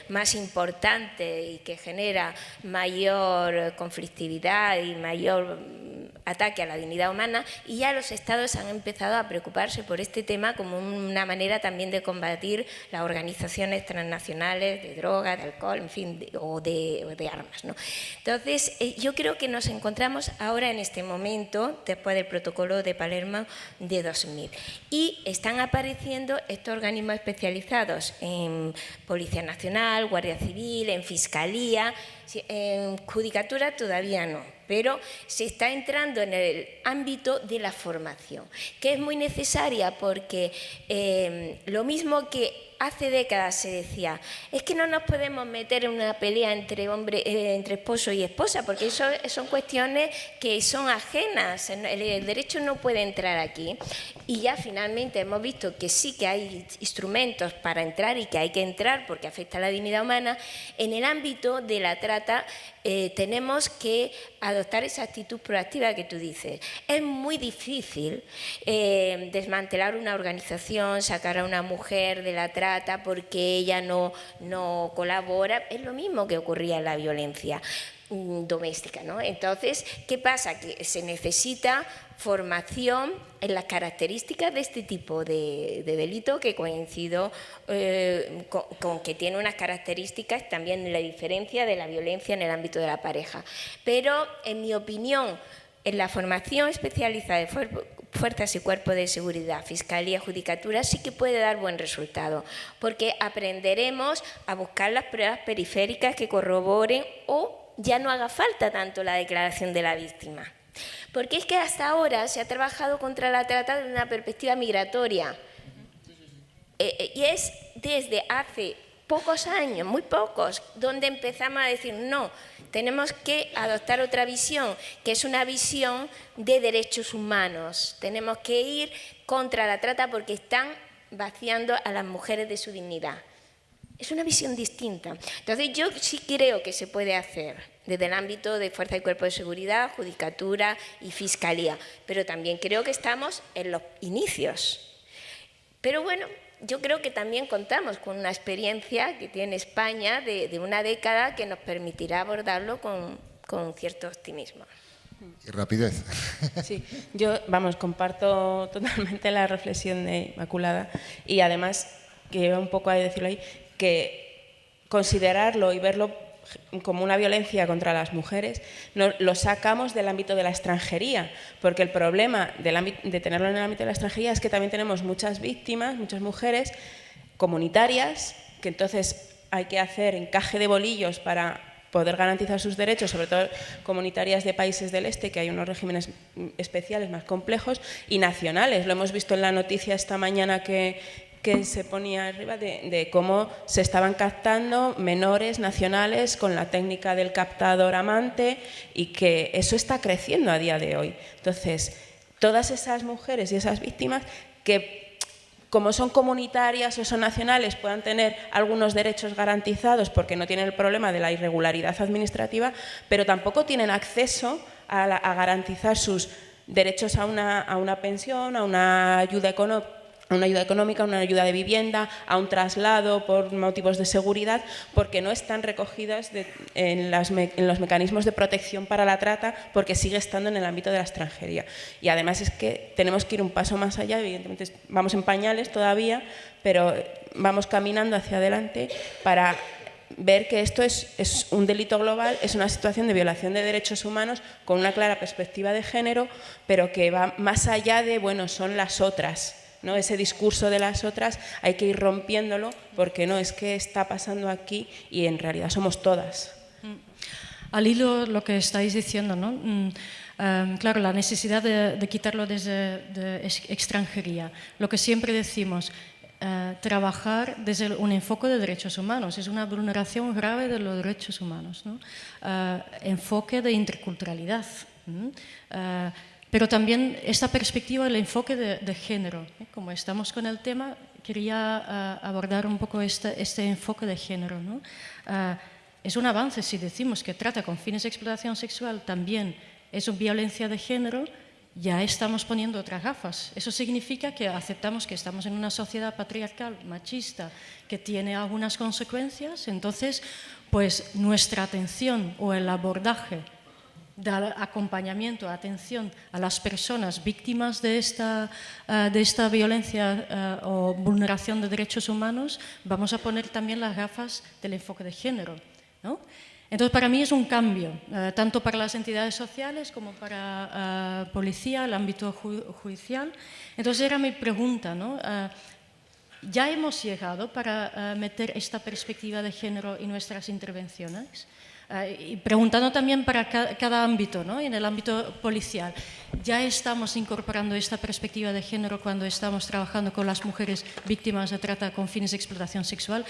más importantes y que genera mayor conflictividad y mayor ataque a la dignidad humana, y ya los estados han empezado a preocuparse por este tema como una manera también de combatir las organizaciones transnacionales de droga, de alcohol, en fin, o de armas, ¿no? Entonces, yo creo que nos encontramos ahora en este momento, después del protocolo de Palermo de 2000, y están apareciendo estos organismos especializados en Policía Nacional, Guardia Civil, en Fiscalía. En Judicatura todavía no, pero se está entrando en el ámbito de la formación, que es muy necesaria porque lo mismo que hace décadas se decía, es que no nos podemos meter en una pelea entre esposo y esposa, porque eso son cuestiones que son ajenas, el derecho no puede entrar aquí. Y ya finalmente hemos visto que sí que hay instrumentos para entrar y que hay que entrar porque afecta a la dignidad humana. En el ámbito de la trata tenemos que adoptar esa actitud proactiva que tú dices. Es muy difícil desmantelar una organización, sacar a una mujer de la trata porque ella no colabora. Es lo mismo que ocurría en la violencia. doméstica, ¿no? Entonces, ¿qué pasa? Que se necesita formación en las características de este tipo de delito, que coincido con que tiene unas características también en la diferencia de la violencia en el ámbito de la pareja. Pero, en mi opinión, en la formación especializada de fuerzas y cuerpos de seguridad, fiscalía, judicatura, sí que puede dar buen resultado, porque aprenderemos a buscar las pruebas periféricas que corroboren o ya no haga falta tanto la declaración de la víctima. Porque es que hasta ahora se ha trabajado contra la trata desde una perspectiva migratoria. Y es desde hace pocos años, muy pocos, donde empezamos a decir no, tenemos que adoptar otra visión, que es una visión de derechos humanos. Tenemos que ir contra la trata porque están vaciando a las mujeres de su dignidad. Es una visión distinta. Entonces, yo sí creo que se puede hacer desde el ámbito de Fuerza y Cuerpo de Seguridad, Judicatura y Fiscalía, pero también creo que estamos en los inicios. Pero bueno, yo creo que también contamos con una experiencia que tiene España de una década que nos permitirá abordarlo con cierto optimismo. Y rapidez. Sí, yo, comparto totalmente la reflexión de Inmaculada y además, que un poco hay que decirlo ahí, que considerarlo y verlo como una violencia contra las mujeres, lo sacamos del ámbito de la extranjería, porque el problema de tenerlo en el ámbito de la extranjería es que también tenemos muchas víctimas, muchas mujeres comunitarias, que entonces hay que hacer encaje de bolillos para poder garantizar sus derechos, sobre todo comunitarias de países del este, que hay unos regímenes especiales más complejos, y nacionales. Lo hemos visto en la noticia esta mañana que se ponía arriba de cómo se estaban captando menores nacionales con la técnica del captador amante y que eso está creciendo a día de hoy. Entonces, todas esas mujeres y esas víctimas que, como son comunitarias o son nacionales, puedan tener algunos derechos garantizados porque no tienen el problema de la irregularidad administrativa, pero tampoco tienen acceso a garantizar sus derechos a una pensión, a una ayuda económica, a una ayuda de vivienda, a un traslado por motivos de seguridad, porque no están recogidas en los mecanismos de protección para la trata, porque sigue estando en el ámbito de la extranjería. Y además es que tenemos que ir un paso más allá, evidentemente vamos en pañales todavía, pero vamos caminando hacia adelante para ver que esto es un delito global, es una situación de violación de derechos humanos con una clara perspectiva de género, pero que va más allá de, bueno, son las otras, ¿no? Ese discurso de las otras hay que ir rompiéndolo porque no, es que está pasando aquí y en realidad somos todas. Al hilo lo que estáis diciendo, ¿no? Claro, la necesidad de quitarlo desde extranjería. Lo que siempre decimos, trabajar desde un enfoque de derechos humanos. Es una vulneración grave de los derechos humanos, ¿no? Enfoque de interculturalidad. Pero también esta perspectiva, el enfoque de género. Como estamos con el tema, quería abordar un poco este enfoque de género, ¿no? Es un avance si decimos que trata con fines de explotación sexual también es violencia de género, ya estamos poniendo otras gafas. Eso significa que aceptamos que estamos en una sociedad patriarcal, machista, que tiene algunas consecuencias. Entonces, pues nuestra atención o el abordaje de acompañamiento, atención a las personas víctimas de esta violencia o vulneración de derechos humanos, vamos a poner también las gafas del enfoque de género, ¿no? Entonces, para mí es un cambio, tanto para las entidades sociales como para policía, el ámbito judicial. Entonces, era mi pregunta, ¿no? ¿Ya hemos llegado para meter esta perspectiva de género en nuestras intervenciones? Y preguntando también para cada ámbito, ¿no? En el ámbito policial, ¿ya estamos incorporando esta perspectiva de género cuando estamos trabajando con las mujeres víctimas de trata con fines de explotación sexual?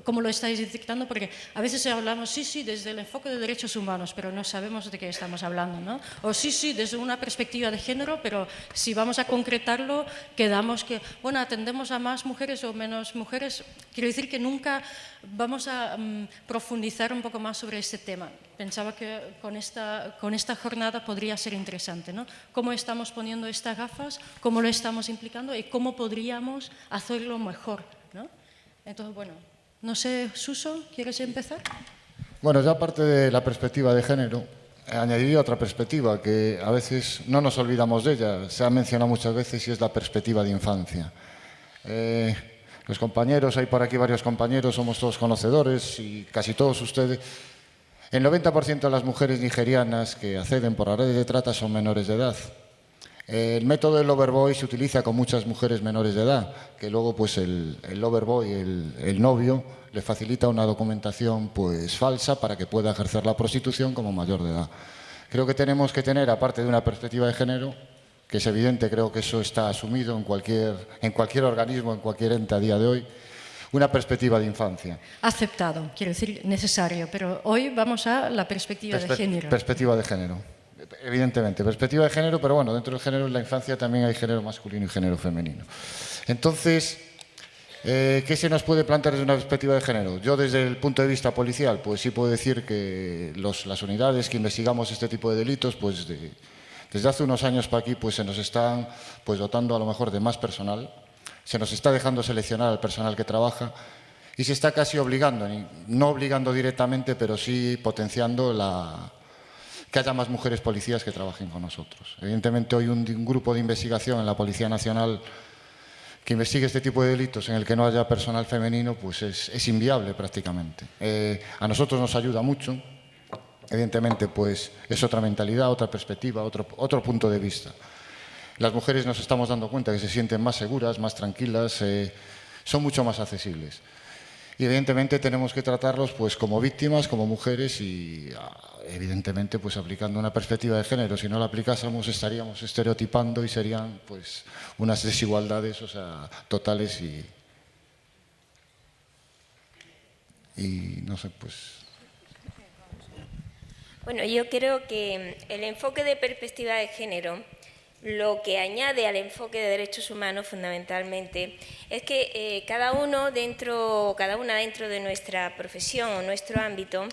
¿Cómo lo estáis detectando? Porque a veces hablamos, sí, desde el enfoque de derechos humanos, pero no sabemos de qué estamos hablando, ¿no? O sí, desde una perspectiva de género, pero si vamos a concretarlo, quedamos que, bueno, atendemos a más mujeres o menos mujeres. Quiero decir que nunca vamos a profundizar un poco más sobre este tema. Pensaba que con esta jornada podría ser interesante, ¿no? ¿Cómo estamos poniendo estas gafas? ¿Cómo lo estamos implicando? ¿Y cómo podríamos hacerlo mejor, ¿no? Entonces, bueno, no sé, Suso, ¿quieres empezar? Bueno, ya aparte de la perspectiva de género, añadiría otra perspectiva que a veces no nos olvidamos de ella, se ha mencionado muchas veces, y es la perspectiva de infancia. Los compañeros, hay por aquí varios compañeros, somos todos conocedores y casi todos ustedes. El 90% de las mujeres nigerianas que acceden por las redes de trata son menores de edad. El método del loverboy se utiliza con muchas mujeres menores de edad, que luego pues el loverboy, el novio, le facilita una documentación pues falsa para que pueda ejercer la prostitución como mayor de edad. Creo que tenemos que tener, aparte de una perspectiva de género, que es evidente, creo que eso está asumido en cualquier organismo, en cualquier ente a día de hoy, una perspectiva de infancia. Aceptado, quiero decir necesario, pero hoy vamos a la perspectiva de género. Perspectiva de género, evidentemente, perspectiva de género, pero bueno, dentro del género en la infancia también hay género masculino y género femenino. Entonces, ¿qué se nos puede plantear desde una perspectiva de género? Yo desde el punto de vista policial, pues sí puedo decir que las unidades que investigamos este tipo de delitos, pues desde hace unos años para aquí pues se nos están pues dotando a lo mejor de más personal, se nos está dejando seleccionar al personal que trabaja y se está casi obligando, no obligando directamente, pero sí potenciando que haya más mujeres policías que trabajen con nosotros. Evidentemente hoy un grupo de investigación en la Policía Nacional que investigue este tipo de delitos en el que no haya personal femenino pues es inviable prácticamente. A nosotros nos ayuda mucho. Evidentemente, pues es otra mentalidad, otra perspectiva, otro punto de vista. Las mujeres nos estamos dando cuenta que se sienten más seguras, más tranquilas, son mucho más accesibles. Y evidentemente tenemos que tratarlos pues como víctimas, como mujeres y evidentemente pues aplicando una perspectiva de género. Si no la aplicásemos estaríamos estereotipando y serían pues unas desigualdades, o sea, totales y no sé, pues... Bueno, yo creo que el enfoque de perspectiva de género lo que añade al enfoque de derechos humanos fundamentalmente es que cada una dentro de nuestra profesión o nuestro ámbito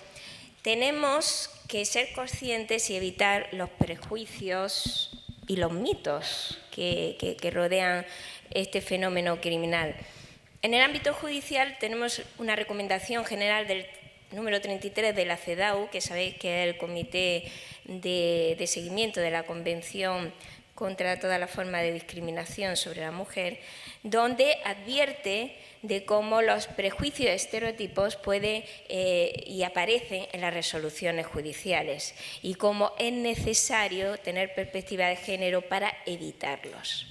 tenemos que ser conscientes y evitar los prejuicios y los mitos que rodean este fenómeno criminal. En el ámbito judicial tenemos una recomendación general del número 33 de la CEDAW, que sabéis que es el Comité de Seguimiento de la Convención contra toda la forma de discriminación sobre la mujer, donde advierte de cómo los prejuicios y estereotipos pueden y aparecen en las resoluciones judiciales y cómo es necesario tener perspectiva de género para evitarlos.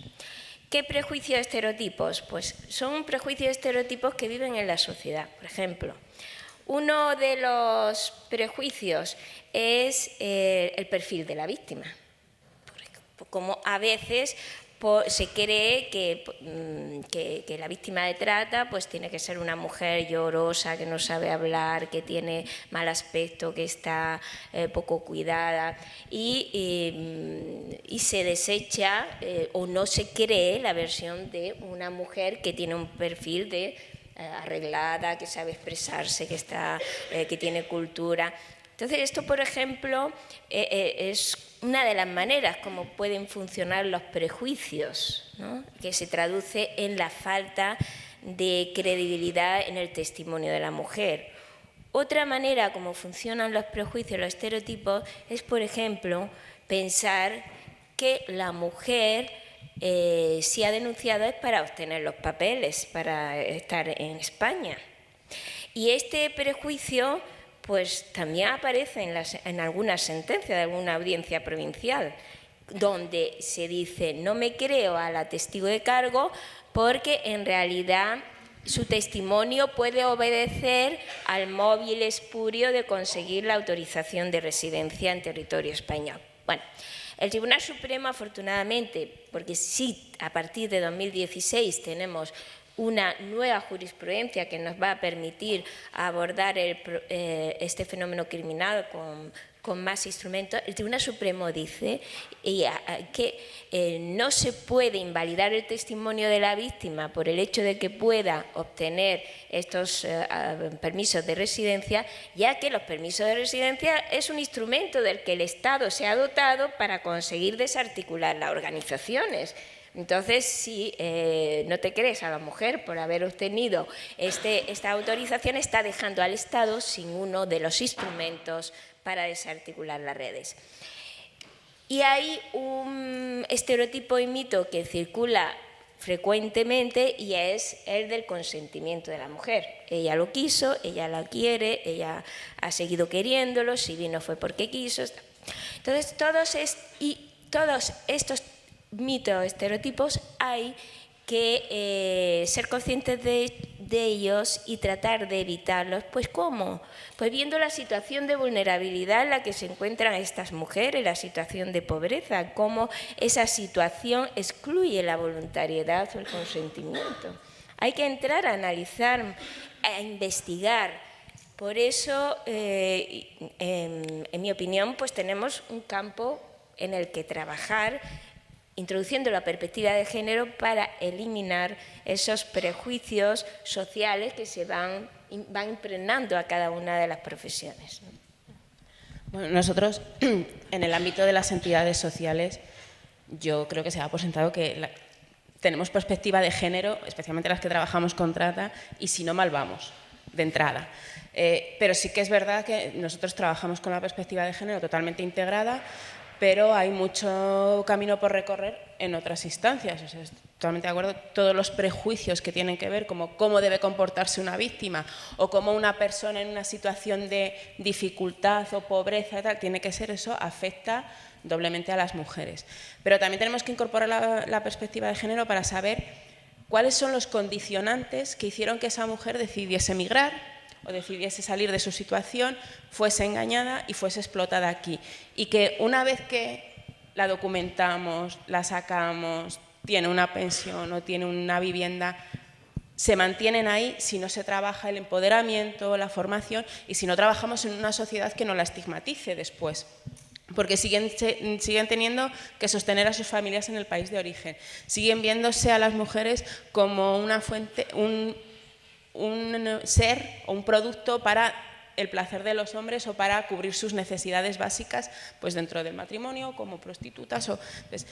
¿Qué prejuicios y estereotipos? Pues son prejuicios y estereotipos que viven en la sociedad. Por ejemplo, uno de los prejuicios es el perfil de la víctima. Como a veces se cree que la víctima de trata pues tiene que ser una mujer llorosa, que no sabe hablar, que tiene mal aspecto, que está poco cuidada y se desecha o no se cree la versión de una mujer que tiene un perfil de arreglada, que sabe expresarse, que tiene cultura. Entonces, esto, por ejemplo, es una de las maneras como pueden funcionar los prejuicios, ¿no? Que se traduce en la falta de credibilidad en el testimonio de la mujer. Otra manera como funcionan los prejuicios, los estereotipos, es, por ejemplo, pensar que la mujer si ha denunciado es para obtener los papeles, para estar en España. Y este prejuicio pues también aparece en algunas sentencias de alguna audiencia provincial, donde se dice no me creo a la testigo de cargo porque en realidad su testimonio puede obedecer al móvil espurio de conseguir la autorización de residencia en territorio español. Bueno, el Tribunal Supremo, afortunadamente, porque sí, a partir de 2016 tenemos una nueva jurisprudencia que nos va a permitir abordar este fenómeno criminal con más instrumentos, el Tribunal Supremo dice que no se puede invalidar el testimonio de la víctima por el hecho de que pueda obtener estos permisos de residencia, ya que los permisos de residencia es un instrumento del que el Estado se ha dotado para conseguir desarticular las organizaciones. Entonces, si no te crees a la mujer por haber obtenido esta autorización, está dejando al Estado sin uno de los instrumentos para desarticular las redes. Y hay un estereotipo y mito que circula frecuentemente y es el del consentimiento de la mujer. Ella lo quiso, ella lo quiere, ella ha seguido queriéndolo, si vino fue porque quiso. Entonces, todos estos mitos, estereotipos, hay que ser conscientes de ellos y tratar de evitarlos. Pues ¿cómo? Pues viendo la situación de vulnerabilidad en la que se encuentran estas mujeres, la situación de pobreza, cómo esa situación excluye la voluntariedad o el consentimiento. Hay que entrar a analizar, a investigar. Por eso, en mi opinión, pues tenemos un campo en el que trabajar, introduciendo la perspectiva de género para eliminar esos prejuicios sociales que se van impregnando a cada una de las profesiones. Bueno, nosotros, en el ámbito de las entidades sociales, yo creo que se da por sentado que tenemos perspectiva de género, especialmente las que trabajamos con trata, y si no, mal vamos, de entrada. Pero sí que es verdad que nosotros trabajamos con la perspectiva de género totalmente integrada, pero hay mucho camino por recorrer en otras instancias. O sea, estoy totalmente de acuerdo. Todos los prejuicios que tienen que ver como cómo debe comportarse una víctima o cómo una persona en una situación de dificultad o pobreza y tal, tiene que ser eso, afecta doblemente a las mujeres. Pero también tenemos que incorporar la perspectiva de género para saber cuáles son los condicionantes que hicieron que esa mujer decidiese emigrar o decidiese salir de su situación, fuese engañada y fuese explotada aquí. Y que una vez que la documentamos, la sacamos, tiene una pensión o tiene una vivienda, se mantienen ahí si no se trabaja el empoderamiento, la formación y si no trabajamos en una sociedad que no la estigmatice después. Porque siguen teniendo que sostener a sus familias en el país de origen. Siguen viéndose a las mujeres como una fuente, un ser o un producto para el placer de los hombres o para cubrir sus necesidades básicas pues dentro del matrimonio, como prostitutas. Pues,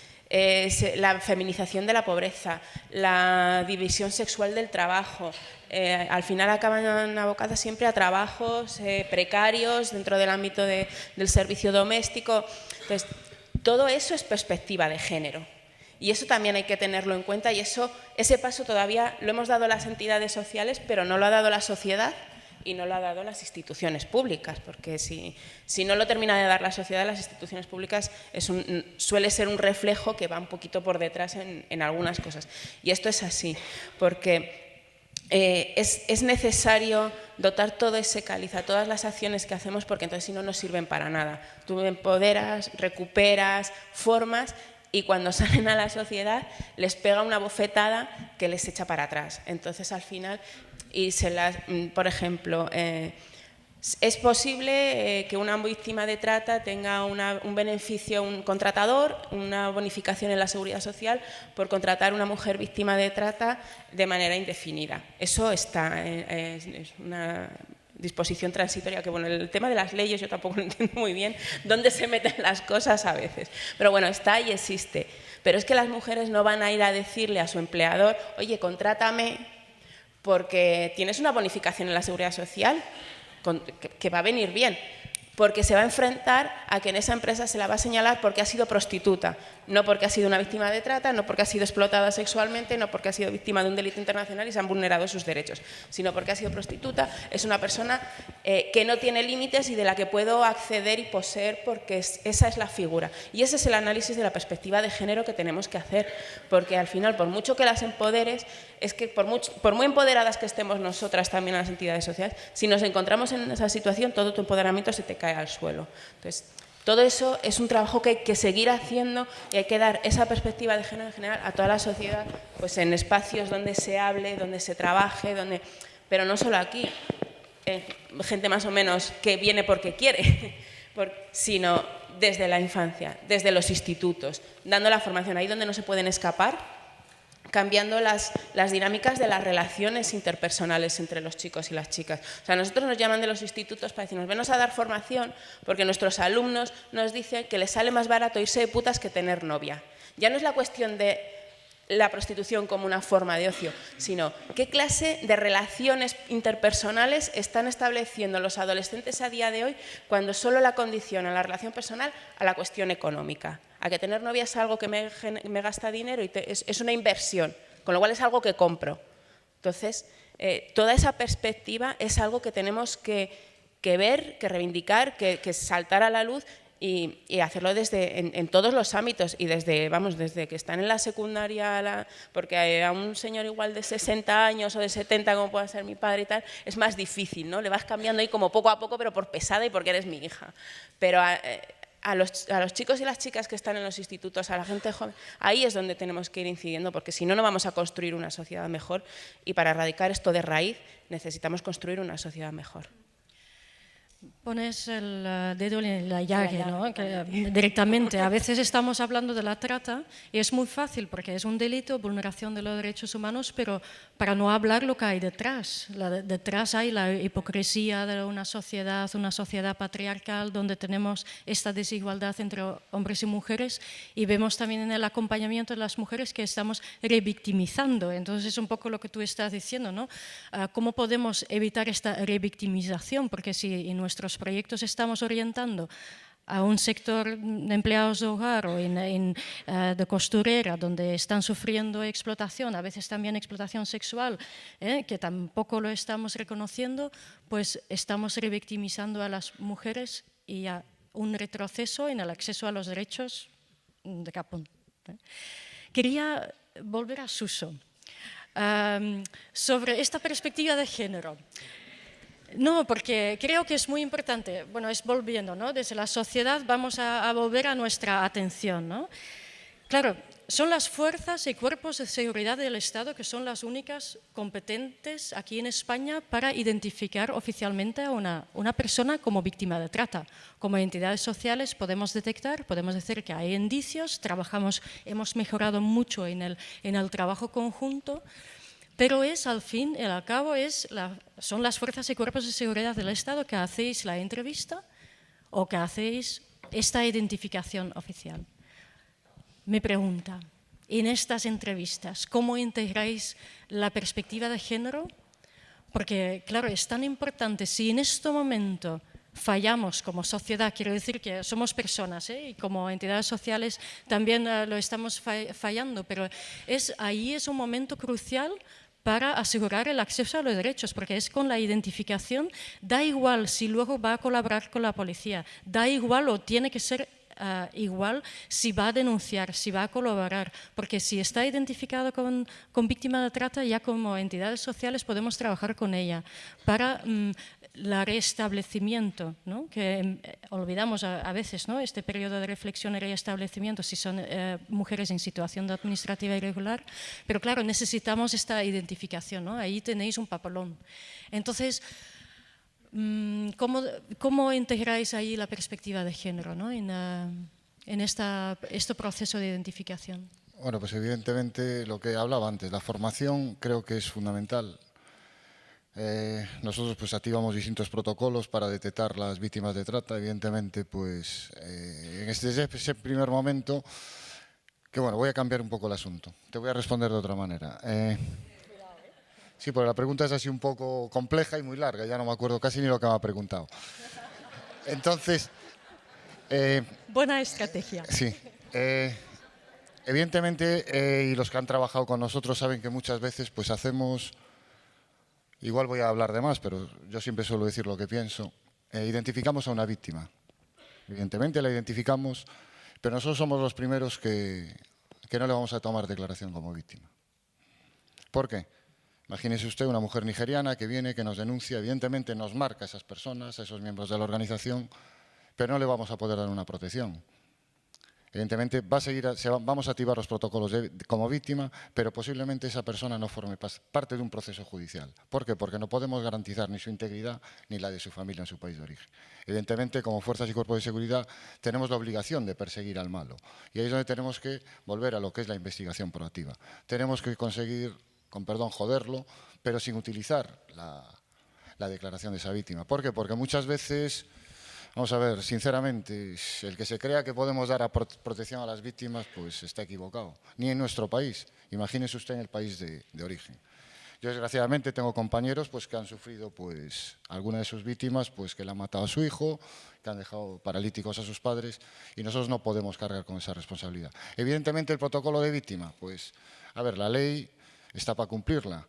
la feminización de la pobreza, la división sexual del trabajo, al final acaban abocadas siempre a trabajos precarios dentro del ámbito del servicio doméstico. Entonces, todo eso es perspectiva de género. Y eso también hay que tenerlo en cuenta y ese paso todavía lo hemos dado las entidades sociales, pero no lo ha dado la sociedad y no lo ha dado las instituciones públicas, porque si no lo termina de dar la sociedad, las instituciones públicas suele ser un reflejo que va un poquito por detrás en algunas cosas. Y esto es así, porque es necesario dotar todo ese cáliz a todas las acciones que hacemos, porque entonces si no, no sirven para nada. Tú empoderas, recuperas, formas, y cuando salen a la sociedad les pega una bofetada que les echa para atrás. Entonces, al final, por ejemplo, es posible que una víctima de trata tenga un beneficio, un contratador, una bonificación en la seguridad social por contratar a una mujer víctima de trata de manera indefinida. Eso está, es una disposición transitoria, que bueno, el tema de las leyes yo tampoco lo entiendo muy bien, dónde se meten las cosas a veces, pero bueno, está y existe. Pero es que las mujeres no van a ir a decirle a su empleador, oye, contrátame porque tienes una bonificación en la seguridad social, que va a venir bien, porque se va a enfrentar a que en esa empresa se la va a señalar porque ha sido prostituta, no porque ha sido una víctima de trata, no porque ha sido explotada sexualmente, no porque ha sido víctima de un delito internacional y se han vulnerado sus derechos, sino porque ha sido prostituta, es una persona que no tiene límites y de la que puedo acceder y poseer porque esa es la figura. Y ese es el análisis de la perspectiva de género que tenemos que hacer, porque al final, por mucho que las empoderes, es que por muy empoderadas que estemos nosotras también en las entidades sociales, si nos encontramos en esa situación, todo tu empoderamiento se te cae al suelo. Entonces, todo eso es un trabajo que hay que seguir haciendo y hay que dar esa perspectiva de género en general a toda la sociedad, pues en espacios donde se hable, donde se trabaje, pero no solo aquí, gente más o menos que viene porque quiere, sino desde la infancia, desde los institutos, dando la formación ahí donde no se pueden escapar, cambiando las dinámicas de las relaciones interpersonales entre los chicos y las chicas. O sea, nosotros nos llaman de los institutos para decirnos, venos a dar formación porque nuestros alumnos nos dicen que les sale más barato irse de putas que tener novia. Ya no es la cuestión de la prostitución como una forma de ocio, sino qué clase de relaciones interpersonales están estableciendo los adolescentes a día de hoy cuando solo la condicionan la relación personal a la cuestión económica, a que tener novia es algo que me gasta dinero y es una inversión, con lo cual es algo que compro. Entonces, toda esa perspectiva es algo que tenemos que ver, que reivindicar, que saltar a la luz y hacerlo en todos los ámbitos y desde que están en la secundaria, porque a un señor igual de 60 años o de 70 como pueda ser mi padre y tal, es más difícil, ¿no? Le vas cambiando ahí como poco a poco, pero por pesada y porque eres mi hija. Pero a los chicos y las chicas que están en los institutos, a la gente joven, ahí es donde tenemos que ir incidiendo, porque si no, no vamos a construir una sociedad mejor y para erradicar esto de raíz necesitamos construir una sociedad mejor. Pones el dedo en la llaga, ¿no? Directamente. A veces estamos hablando de la trata y es muy fácil porque es un delito, vulneración de los derechos humanos, pero para no hablar lo que hay detrás. Detrás hay la hipocresía de una sociedad patriarcal donde tenemos esta desigualdad entre hombres y mujeres y vemos también en el acompañamiento de las mujeres que estamos revictimizando. Entonces es un poco lo que tú estás diciendo, ¿no? ¿Cómo podemos evitar esta revictimización? Porque si en nuestros proyectos estamos orientando a un sector de empleados de hogar o de costurera donde están sufriendo explotación, a veces también explotación sexual, que tampoco lo estamos reconociendo, pues estamos revictimizando a las mujeres y a un retroceso en el acceso a los derechos de Japón. Quería volver a Suso sobre esta perspectiva de género. No, porque creo que es muy importante, bueno, es volviendo, ¿no? Desde la sociedad vamos a volver a nuestra atención, ¿no? Claro, son las fuerzas y cuerpos de seguridad del Estado que son las únicas competentes aquí en España para identificar oficialmente a una persona como víctima de trata. Como entidades sociales podemos detectar, podemos decir que hay indicios, hemos mejorado mucho en el trabajo conjunto, pero al fin y al cabo son las fuerzas y cuerpos de seguridad del Estado que hacéis la entrevista o que hacéis esta identificación oficial. Me pregunta, en estas entrevistas, ¿cómo integráis la perspectiva de género? Porque, claro, es tan importante. Si en este momento fallamos como sociedad, quiero decir que somos personas y como entidades sociales también lo estamos fallando, pero ahí es un momento crucial para asegurar el acceso a los derechos, porque es con la identificación, da igual si luego va a colaborar con la policía, da igual o tiene que ser igual si va a denunciar, si va a colaborar, porque si está identificado con víctima de trata, ya como entidades sociales podemos trabajar con ella para el restablecimiento, ¿no? Que olvidamos a veces, ¿no? Este periodo de reflexión y restablecimiento si son mujeres en situación de administrativa irregular, pero claro, necesitamos esta identificación, ¿no? Ahí tenéis un papelón. Entonces, ¿cómo integráis ahí la perspectiva de género, ¿no? en este proceso de identificación? Bueno, pues evidentemente lo que hablaba antes, la formación creo que es fundamental. Nosotros pues activamos distintos protocolos para detectar las víctimas de trata. Evidentemente, pues desde ese primer momento, que bueno, voy a cambiar un poco el asunto. Te voy a responder de otra manera. Sí, porque la pregunta es así un poco compleja y muy larga, ya no me acuerdo casi ni lo que me ha preguntado. Entonces... Buena estrategia. Sí. Evidentemente, y los que han trabajado con nosotros saben que muchas veces pues hacemos... Igual voy a hablar de más, pero yo siempre suelo decir lo que pienso. Identificamos a una víctima. Evidentemente la identificamos, pero nosotros somos los primeros que no le vamos a tomar declaración como víctima. ¿Por qué? Imagínese usted una mujer nigeriana que viene, que nos denuncia, evidentemente nos marca a esas personas, a esos miembros de la organización, pero no le vamos a poder dar una protección. Evidentemente vamos a activar los protocolos como víctima, pero posiblemente esa persona no forme parte de un proceso judicial. ¿Por qué? Porque no podemos garantizar ni su integridad ni la de su familia en su país de origen. Evidentemente, como fuerzas y cuerpos de seguridad, tenemos la obligación de perseguir al malo. Y ahí es donde tenemos que volver a lo que es la investigación proactiva. Tenemos que conseguir, con perdón, joderlo, pero sin utilizar la declaración de esa víctima. ¿Por qué? Porque muchas veces Vamos a ver, sinceramente, el que se crea que podemos dar protección a las víctimas, pues está equivocado. Ni en nuestro país. Imagínese usted en el país de origen. Yo, desgraciadamente, tengo compañeros pues, que han sufrido pues, alguna de sus víctimas, pues, que le han matado a su hijo, que han dejado paralíticos a sus padres, y nosotros no podemos cargar con esa responsabilidad. Evidentemente, el protocolo de víctima, pues, a ver, la ley está para cumplirla.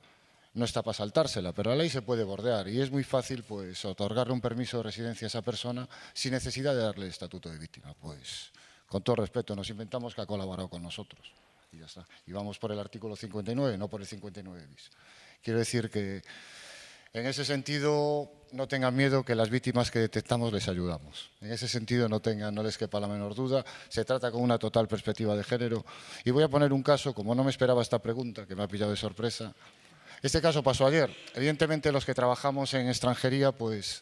No está para saltársela, pero la ley se puede bordear y es muy fácil pues, otorgarle un permiso de residencia a esa persona sin necesidad de darle el estatuto de víctima. Pues, con todo respeto, nos inventamos que ha colaborado con nosotros y ya está. Y vamos por el artículo 59, no por el 59 bis. Quiero decir que, en ese sentido, no tengan miedo que las víctimas que detectamos les ayudamos. En ese sentido, no les quepa la menor duda. Se trata con una total perspectiva de género. Y voy a poner un caso, como no me esperaba esta pregunta, que me ha pillado de sorpresa. Este caso pasó ayer. Evidentemente, los que trabajamos en extranjería, pues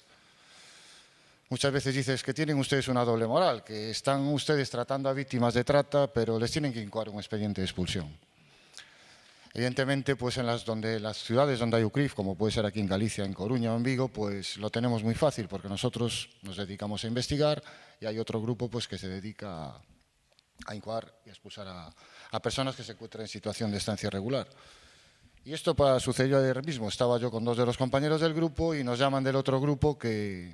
muchas veces dices que tienen ustedes una doble moral, que están ustedes tratando a víctimas de trata, pero les tienen que incoar un expediente de expulsión. Evidentemente, pues en las ciudades donde hay UCRIF, como puede ser aquí en Galicia, en Coruña o en Vigo, pues lo tenemos muy fácil, porque nosotros nos dedicamos a investigar y hay otro grupo pues, que se dedica a incoar y a expulsar a personas que se encuentran en situación de estancia irregular. Y esto sucedió ayer mismo. Estaba yo con dos de los compañeros del grupo y nos llaman del otro grupo que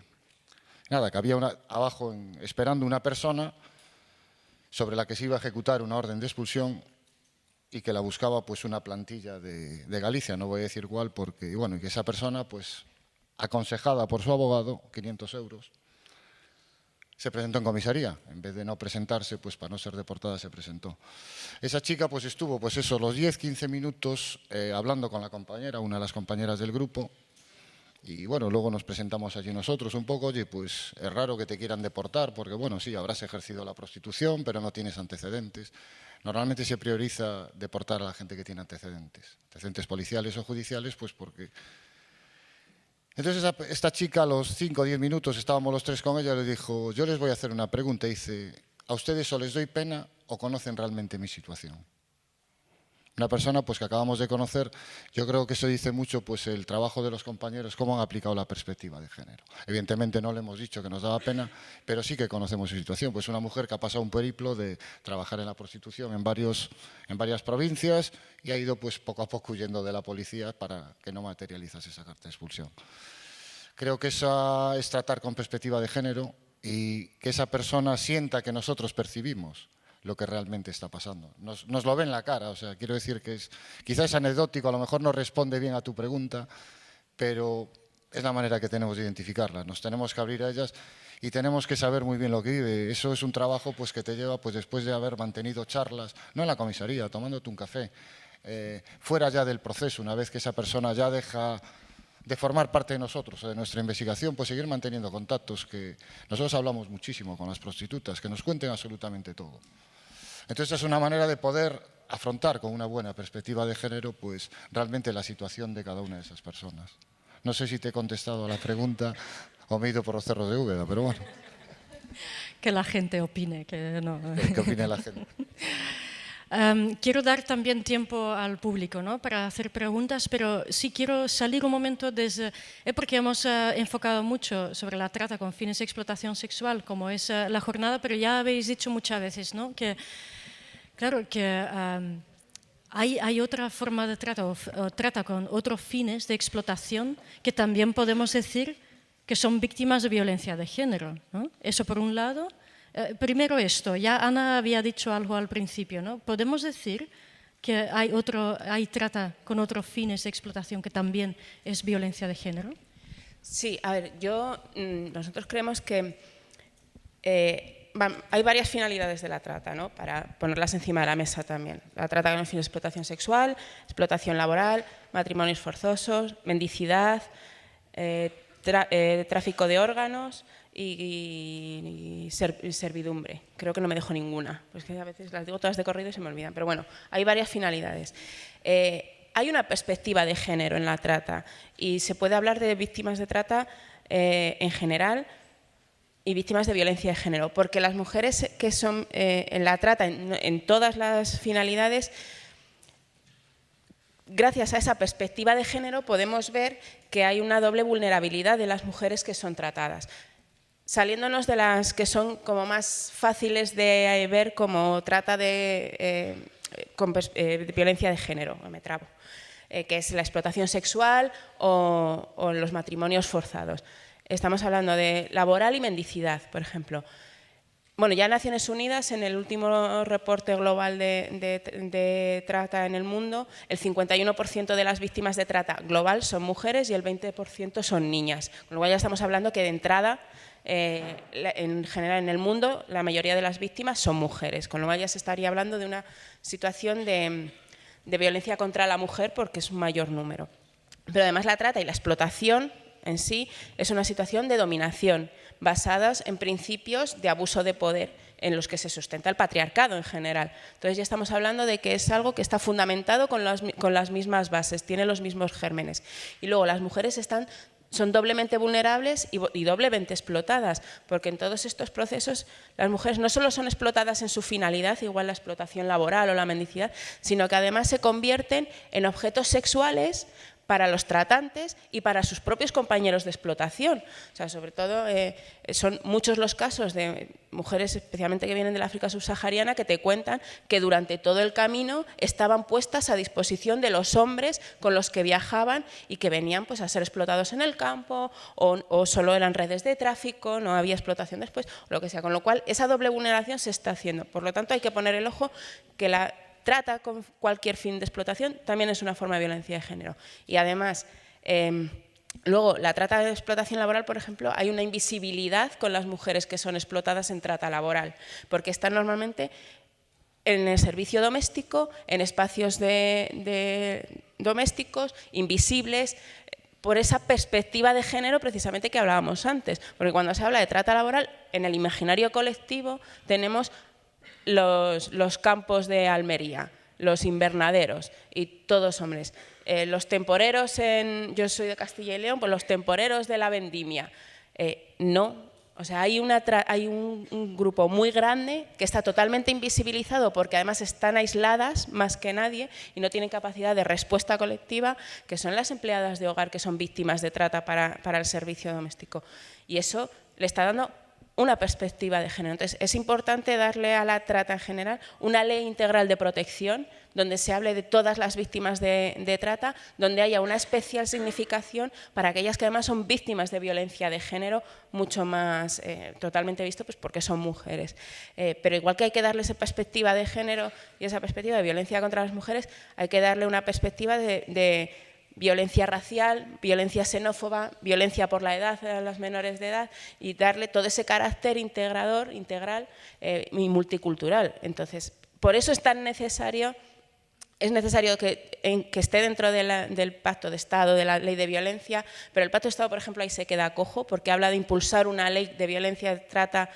había abajo esperando una persona sobre la que se iba a ejecutar una orden de expulsión y que la buscaba pues una plantilla de Galicia, no voy a decir cuál, porque bueno, y que esa persona, pues aconsejada por su abogado, 500 euros, se presentó en comisaría. En vez de no presentarse, pues para no ser deportada, se presentó. Esa chica pues estuvo pues eso, los 10-15 minutos hablando con la compañera, una de las compañeras del grupo, y bueno, luego nos presentamos allí nosotros un poco. Oye, pues es raro que te quieran deportar, porque bueno, sí, habrás ejercido la prostitución, pero no tienes antecedentes. Normalmente se prioriza deportar a la gente que tiene antecedentes policiales o judiciales, pues porque... Entonces esta chica a los 5 o 10 minutos, estábamos los tres con ella, le dijo, yo les voy a hacer una pregunta. Y dice, ¿a ustedes o les doy pena o conocen realmente mi situación? Una persona pues, que acabamos de conocer. Yo creo que eso dice mucho pues, el trabajo de los compañeros, cómo han aplicado la perspectiva de género. Evidentemente no le hemos dicho que nos daba pena, pero sí que conocemos su situación. Pues una mujer que ha pasado un periplo de trabajar en la prostitución en varias provincias y ha ido pues, poco a poco huyendo de la policía para que no materializase esa carta de expulsión. Creo que eso es tratar con perspectiva de género y que esa persona sienta que nosotros percibimos lo que realmente está pasando. Nos lo ve en la cara, o sea, quiero decir que quizás es anecdótico, a lo mejor no responde bien a tu pregunta, pero es la manera que tenemos de identificarlas. Nos tenemos que abrir a ellas y tenemos que saber muy bien lo que vive. Eso es un trabajo pues, que te lleva pues, después de haber mantenido charlas, no en la comisaría, tomándote un café, fuera ya del proceso, una vez que esa persona ya deja de formar parte de nosotros o de nuestra investigación, pues seguir manteniendo contactos, que nosotros hablamos muchísimo con las prostitutas, que nos cuenten absolutamente todo. Entonces es una manera de poder afrontar con una buena perspectiva de género pues realmente la situación de cada una de esas personas. No sé si te he contestado a la pregunta o me he ido por los cerros de Úbeda, pero bueno. Que la gente opine, que no. ¿Qué opine la gente? Quiero dar también tiempo al público, ¿no?, para hacer preguntas, pero sí quiero salir un momento porque hemos enfocado mucho sobre la trata con fines de explotación sexual, como es la jornada, pero ya habéis dicho muchas veces, ¿no?, que claro que hay otra forma de trata, o trata con otros fines de explotación, que también podemos decir que son víctimas de violencia de género, ¿no? Eso por un lado. Primero esto, ya Ana había dicho algo al principio, ¿no? ¿Podemos decir que hay trata con otros fines de explotación que también es violencia de género? Sí, a ver, nosotros creemos que hay varias finalidades de la trata, ¿no?, para ponerlas encima de la mesa también. La trata con el fin de explotación sexual, explotación laboral, matrimonios forzosos, mendicidad, tráfico de órganos y servidumbre. Creo que no me dejo ninguna, pues que a veces las digo todas de corrido y se me olvidan, pero bueno, hay varias finalidades. Hay una perspectiva de género en la trata y se puede hablar de víctimas de trata en general y víctimas de violencia de género, porque las mujeres que son en la trata, en todas las finalidades, gracias a esa perspectiva de género podemos ver que hay una doble vulnerabilidad de las mujeres que son tratadas. saliéndonos de las que son como más fáciles de ver como trata de violencia de género, me trabo, que es la explotación sexual o los matrimonios forzados. Estamos hablando de laboral y mendicidad, por ejemplo. Bueno, ya Naciones Unidas, en el último reporte global de trata en el mundo, el 51% de las víctimas de trata global son mujeres y el 20% son niñas. Con lo cual ya estamos hablando que de entrada, en general en el mundo, la mayoría de las víctimas son mujeres. Con lo cual ya se estaría hablando de una situación de violencia contra la mujer porque es un mayor número. Pero además la trata y la explotación en sí es una situación de dominación, basadas en principios de abuso de poder en los que se sustenta el patriarcado en general. Entonces ya estamos hablando de que es algo que está fundamentado con las mismas bases, tiene los mismos gérmenes. Y luego las mujeres son doblemente vulnerables y doblemente explotadas, porque en todos estos procesos las mujeres no solo son explotadas en su finalidad, igual la explotación laboral o la mendicidad, sino que además se convierten en objetos sexuales para los tratantes y para sus propios compañeros de explotación. O sea, sobre todo son muchos los casos de mujeres, especialmente que vienen del África subsahariana, que te cuentan que durante todo el camino estaban puestas a disposición de los hombres con los que viajaban y que venían pues, a ser explotados en el campo o solo eran redes de tráfico, no había explotación después, o lo que sea. Con lo cual, esa doble vulneración se está haciendo. Por lo tanto, hay que poner el ojo que la trata con cualquier fin de explotación también es una forma de violencia de género. Y además, luego, la trata de explotación laboral, por ejemplo, hay una invisibilidad con las mujeres que son explotadas en trata laboral, porque están normalmente en el servicio doméstico, en espacios domésticos, invisibles, por esa perspectiva de género precisamente que hablábamos antes. Porque cuando se habla de trata laboral, en el imaginario colectivo tenemos los campos de Almería, los invernaderos, y todos hombres. Los temporeros, yo soy de Castilla y León, pues los temporeros de la vendimia. No, o sea, hay un grupo muy grande que está totalmente invisibilizado porque además están aisladas más que nadie y no tienen capacidad de respuesta colectiva, que son las empleadas de hogar que son víctimas de trata para el servicio doméstico. Y eso le está dando una perspectiva de género. Entonces, es importante darle a la trata en general una ley integral de protección donde se hable de todas las víctimas de trata, donde haya una especial significación para aquellas que además son víctimas de violencia de género, mucho más totalmente visto pues porque son mujeres. Pero igual que hay que darle esa perspectiva de género y esa perspectiva de violencia contra las mujeres, hay que darle una perspectiva de violencia racial, violencia xenófoba, violencia por la edad a las menores de edad y darle todo ese carácter integral y multicultural. Entonces, por eso es tan necesario, que esté dentro del Pacto de Estado, de la Ley de Violencia, pero el Pacto de Estado, por ejemplo, ahí se queda cojo porque habla de impulsar una ley de violencia de trata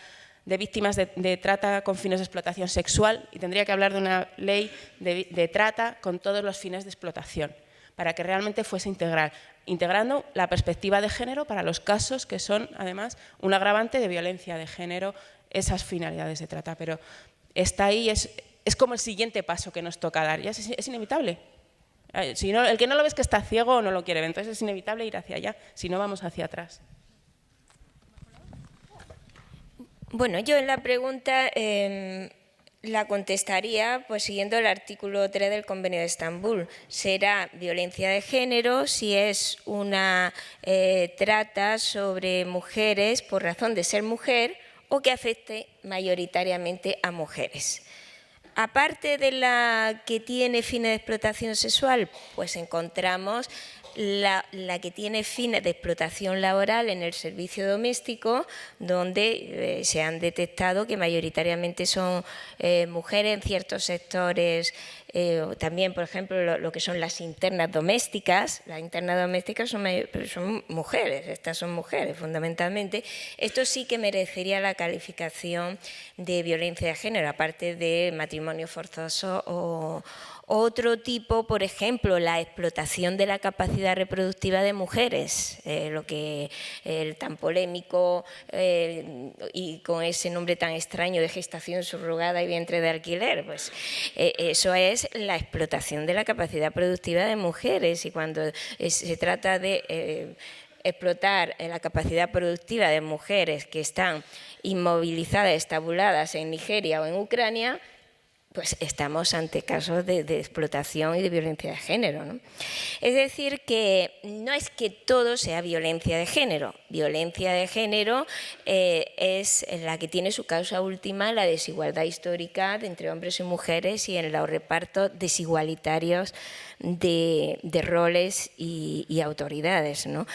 de víctimas de trata con fines de explotación sexual y tendría que hablar de una ley de trata con todos los fines de explotación, para que realmente fuese integral, integrando la perspectiva de género para los casos que son, además, un agravante de violencia de género, esas finalidades de trata. Pero está ahí, es como el siguiente paso que nos toca dar, ya es inevitable. Si no, el que no lo ve es que está ciego o no lo quiere ver, entonces es inevitable ir hacia allá, si no vamos hacia atrás. Bueno, yo en la pregunta la contestaría pues siguiendo el artículo 3 del Convenio de Estambul. Será violencia de género si es una trata sobre mujeres por razón de ser mujer o que afecte mayoritariamente a mujeres. Aparte de la que tiene fines de explotación sexual, pues encontramos la que tiene fines de explotación laboral en el servicio doméstico, donde se han detectado que mayoritariamente son mujeres en ciertos sectores, también, por ejemplo, lo que son las internas domésticas. Las internas domésticas son mujeres, estas son mujeres fundamentalmente. Esto sí que merecería la calificación de violencia de género, aparte de matrimonio forzoso o otro tipo, por ejemplo, la explotación de la capacidad reproductiva de mujeres, lo que el tan polémico y con ese nombre tan extraño de gestación subrogada y vientre de alquiler, pues eso es la explotación de la capacidad productiva de mujeres. Y cuando se trata de explotar la capacidad productiva de mujeres que están inmovilizadas, estabuladas en Nigeria o en Ucrania, pues estamos ante casos de explotación y de violencia de género, ¿no? Es decir, que no es que todo sea violencia de género. Violencia de género es la que tiene su causa última en la desigualdad histórica entre hombres y mujeres y en los repartos desigualitarios de roles y autoridades, ¿no?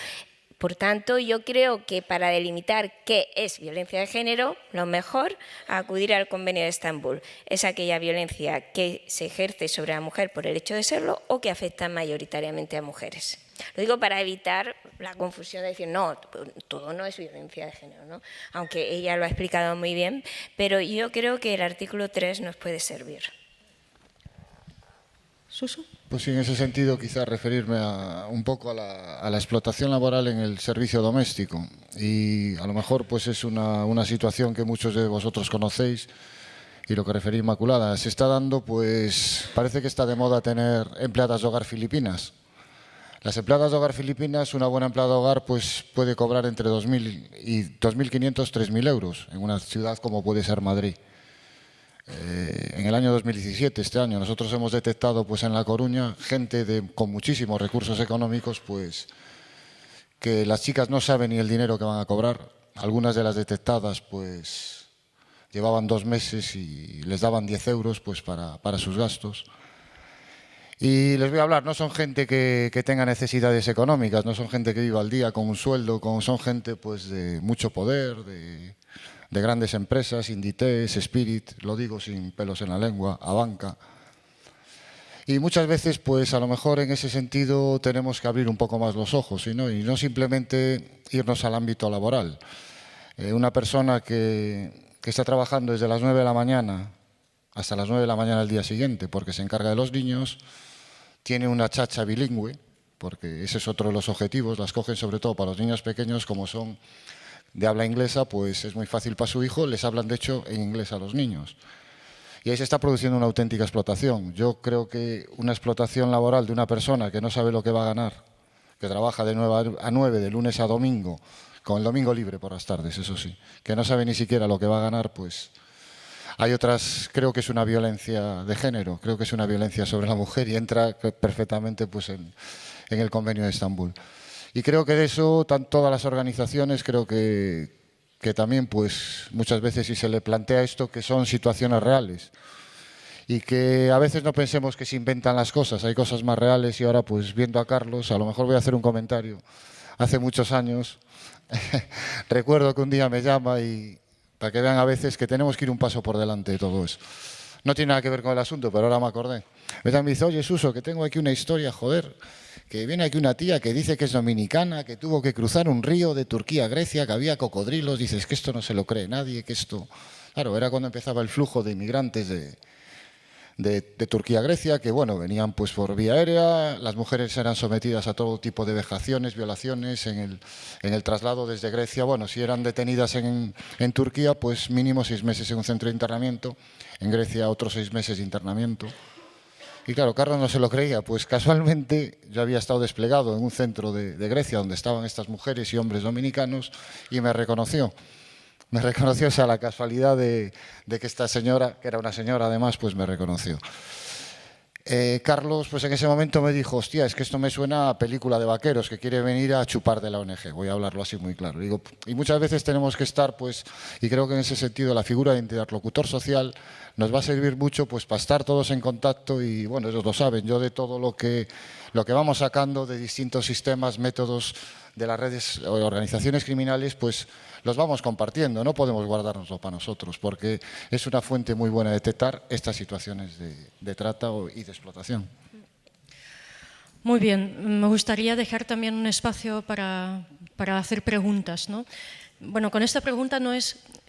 Por tanto, yo creo que para delimitar qué es violencia de género, lo mejor acudir al Convenio de Estambul es aquella violencia que se ejerce sobre la mujer por el hecho de serlo o que afecta mayoritariamente a mujeres. Lo digo para evitar la confusión de decir, no, todo no es violencia de género, ¿no? Aunque ella lo ha explicado muy bien, pero yo creo que el artículo 3 nos puede servir. ¿Suso? Pues sí, en ese sentido quizás referirme un poco a la explotación laboral en el servicio doméstico, y a lo mejor pues es una situación que muchos de vosotros conocéis, y lo que referí Inmaculada, se está dando, pues parece que está de moda tener empleadas de hogar filipinas. Las empleadas de hogar filipinas, una buena empleada de hogar pues puede cobrar entre 2.000 y 2.500, 3.000 euros en una ciudad como puede ser Madrid. En el año 2017, este año, nosotros hemos detectado pues en La Coruña gente con muchísimos recursos económicos, pues que las chicas no saben ni el dinero que van a cobrar. Algunas de las detectadas pues llevaban 2 meses y les daban 10 euros pues para sus gastos. Y les voy a hablar, no son gente que tenga necesidades económicas, no son gente que viva al día con un sueldo, son gente pues de mucho poder, de grandes empresas, Inditex, Spirit, lo digo sin pelos en la lengua, Abanca. Y muchas veces, pues a lo mejor en ese sentido tenemos que abrir un poco más los ojos y no simplemente irnos al ámbito laboral. Una persona que está trabajando desde las 9 de la mañana hasta las 9 de la mañana del día siguiente porque se encarga de los niños, tiene una chacha bilingüe, porque ese es otro de los objetivos, las cogen sobre todo para los niños pequeños, como son de habla inglesa, pues es muy fácil para su hijo, les hablan de hecho en inglés a los niños. Y ahí se está produciendo una auténtica explotación. Yo creo que una explotación laboral de una persona que no sabe lo que va a ganar, que trabaja de 9 a 9, de lunes a domingo, con el domingo libre por las tardes, eso sí, que no sabe ni siquiera lo que va a ganar, pues hay otras, creo que es una violencia de género, creo que es una violencia sobre la mujer y entra perfectamente pues en el Convenio de Estambul. Y creo que de eso, todas las organizaciones, creo que también, pues muchas veces si se le plantea esto, que son situaciones reales. Y que a veces no pensemos que se inventan las cosas, hay cosas más reales. Y ahora, pues viendo a Carlos, a lo mejor voy a hacer un comentario. Hace muchos años, recuerdo que un día me llama y para que vean a veces que tenemos que ir un paso por delante de todo eso. No tiene nada que ver con el asunto, pero ahora me acordé. Me llama y dice, oye, Suso, que tengo aquí una historia, joder, que viene aquí una tía que dice que es dominicana, que tuvo que cruzar un río de Turquía a Grecia, que había cocodrilos. Dices que esto no se lo cree nadie, que esto... Claro, era cuando empezaba el flujo de inmigrantes de Turquía a Grecia, que bueno, venían pues por vía aérea, las mujeres eran sometidas a todo tipo de vejaciones, violaciones en el traslado desde Grecia. Bueno, si eran detenidas en Turquía, pues mínimo 6 meses en un centro de internamiento, en Grecia otros 6 meses de internamiento. Y claro, Carlos no se lo creía, pues casualmente yo había estado desplegado en un centro de Grecia donde estaban estas mujeres y hombres dominicanos y me reconoció. Me reconoció, o sea, la casualidad de que esta señora, que era una señora además, pues me reconoció. Carlos, pues en ese momento me dijo, hostia, es que esto me suena a película de vaqueros que quiere venir a chupar de la ONG. Voy a hablarlo así muy claro. Digo, y muchas veces tenemos que estar, pues, y creo que en ese sentido la figura de interlocutor social nos va a servir mucho, pues, para estar todos en contacto. Y bueno, ellos lo saben, yo de todo lo que vamos sacando de distintos sistemas, métodos de las redes o organizaciones criminales, pues los vamos compartiendo, no podemos guardárnoslo para nosotros, porque es una fuente muy buena de detectar estas situaciones de trata y de explotación. Muy bien, me gustaría dejar también un espacio para hacer preguntas, ¿no? Bueno, con esta pregunta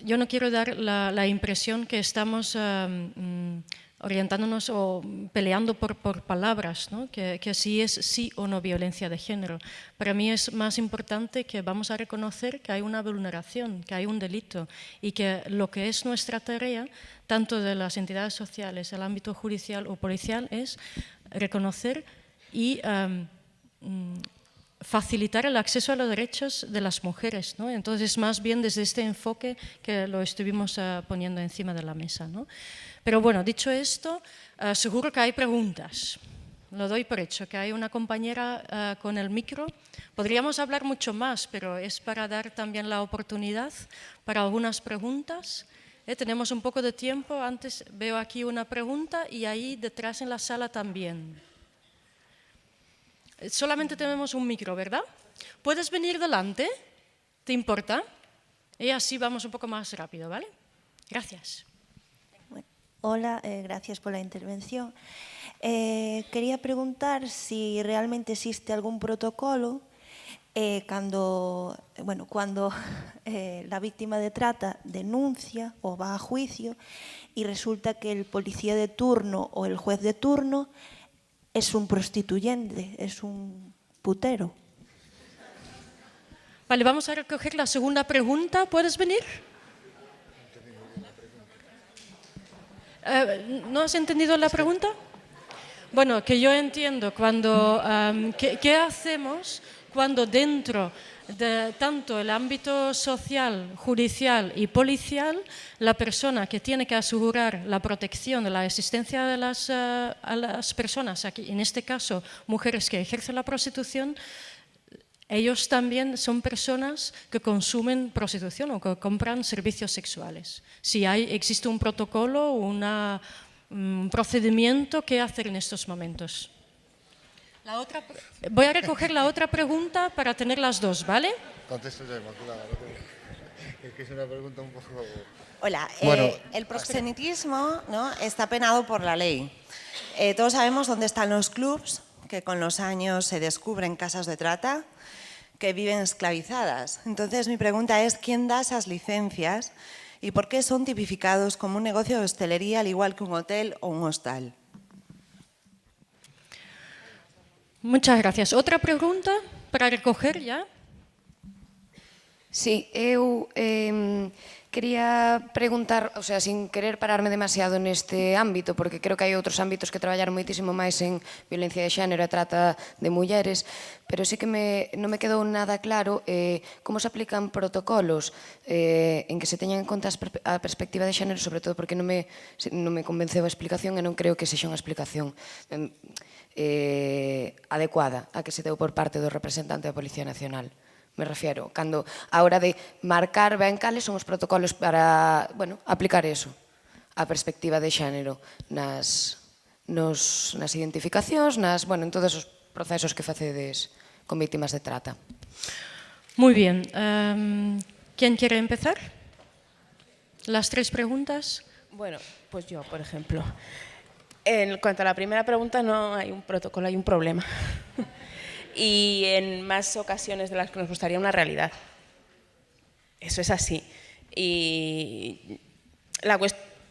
yo no quiero dar la impresión que estamos orientándonos o peleando por palabras, ¿no? que si es sí o no violencia de género. Para mí es más importante que vamos a reconocer que hay una vulneración, que hay un delito y que lo que es nuestra tarea, tanto de las entidades sociales, el ámbito judicial o policial, es reconocer y facilitar el acceso a los derechos de las mujeres, ¿no? Entonces, más bien desde este enfoque que lo estuvimos poniendo encima de la mesa, ¿no? Pero bueno, dicho esto, seguro que hay preguntas. Lo doy por hecho, que hay una compañera con el micro. Podríamos hablar mucho más, pero es para dar también la oportunidad para algunas preguntas. Tenemos un poco de tiempo. Antes veo aquí una pregunta y ahí detrás en la sala también. Solamente tenemos un micro, ¿verdad? ¿Puedes venir delante? ¿Te importa? Y así vamos un poco más rápido, ¿vale? Gracias. Hola, gracias por la intervención. Quería preguntar si realmente existe algún protocolo cuando la víctima de trata denuncia o va a juicio y resulta que el policía de turno o el juez de turno es un prostituyente, es un putero. Vale, vamos a recoger la segunda pregunta. ¿Puedes venir? ¿No has entendido la pregunta? Bueno, que yo entiendo cuando ¿qué hacemos cuando dentro de tanto el ámbito social, judicial y policial, la persona que tiene que asegurar la protección de la existencia de a las personas, aquí, en este caso mujeres que ejercen la prostitución, ellos también son personas que consumen prostitución o que compran servicios sexuales? Si existe un protocolo, un procedimiento, ¿qué hacer en estos momentos? Voy a recoger la otra pregunta para tener las dos, ¿vale? Contesto yo, Inmaculada. Es que es una pregunta un poco... Hola, Bueno, el proxenetismo, ¿no?, está penado por la ley. Todos sabemos dónde están los clubs, que con los años se descubren casas de trata, que viven esclavizadas. Entonces, mi pregunta es, ¿quién da esas licencias y por qué son tipificados como un negocio de hostelería al igual que un hotel o un hostal? Muchas gracias. ¿Otra pregunta para recoger ya? Sí, eu quería preguntar, o sea, sin querer pararme demasiado neste ámbito, porque creo que hai outros ámbitos que traballar moitísimo máis en violencia de xénero e trata de mulleres, pero sí que non me quedou nada claro como se aplican protocolos en que se teñan en conta a perspectiva de xénero, sobre todo porque non me convenceu a explicación e non creo que sexa unha explicación adecuada a que se deu por parte do representante da Policía Nacional. Me refiero, cando a hora de marcar ben cales son os protocolos para, bueno, aplicar eso, a perspectiva de xénero nas identificacións, en todos os procesos que facedes con víctimas de trata. Muy bien. ¿Quién quiere empezar? Las tres preguntas. Bueno, pues yo, por ejemplo. En cuanto a la primera pregunta, no hay un protocolo, hay un problema. Y en más ocasiones de las que nos gustaría una realidad. Eso es así. Y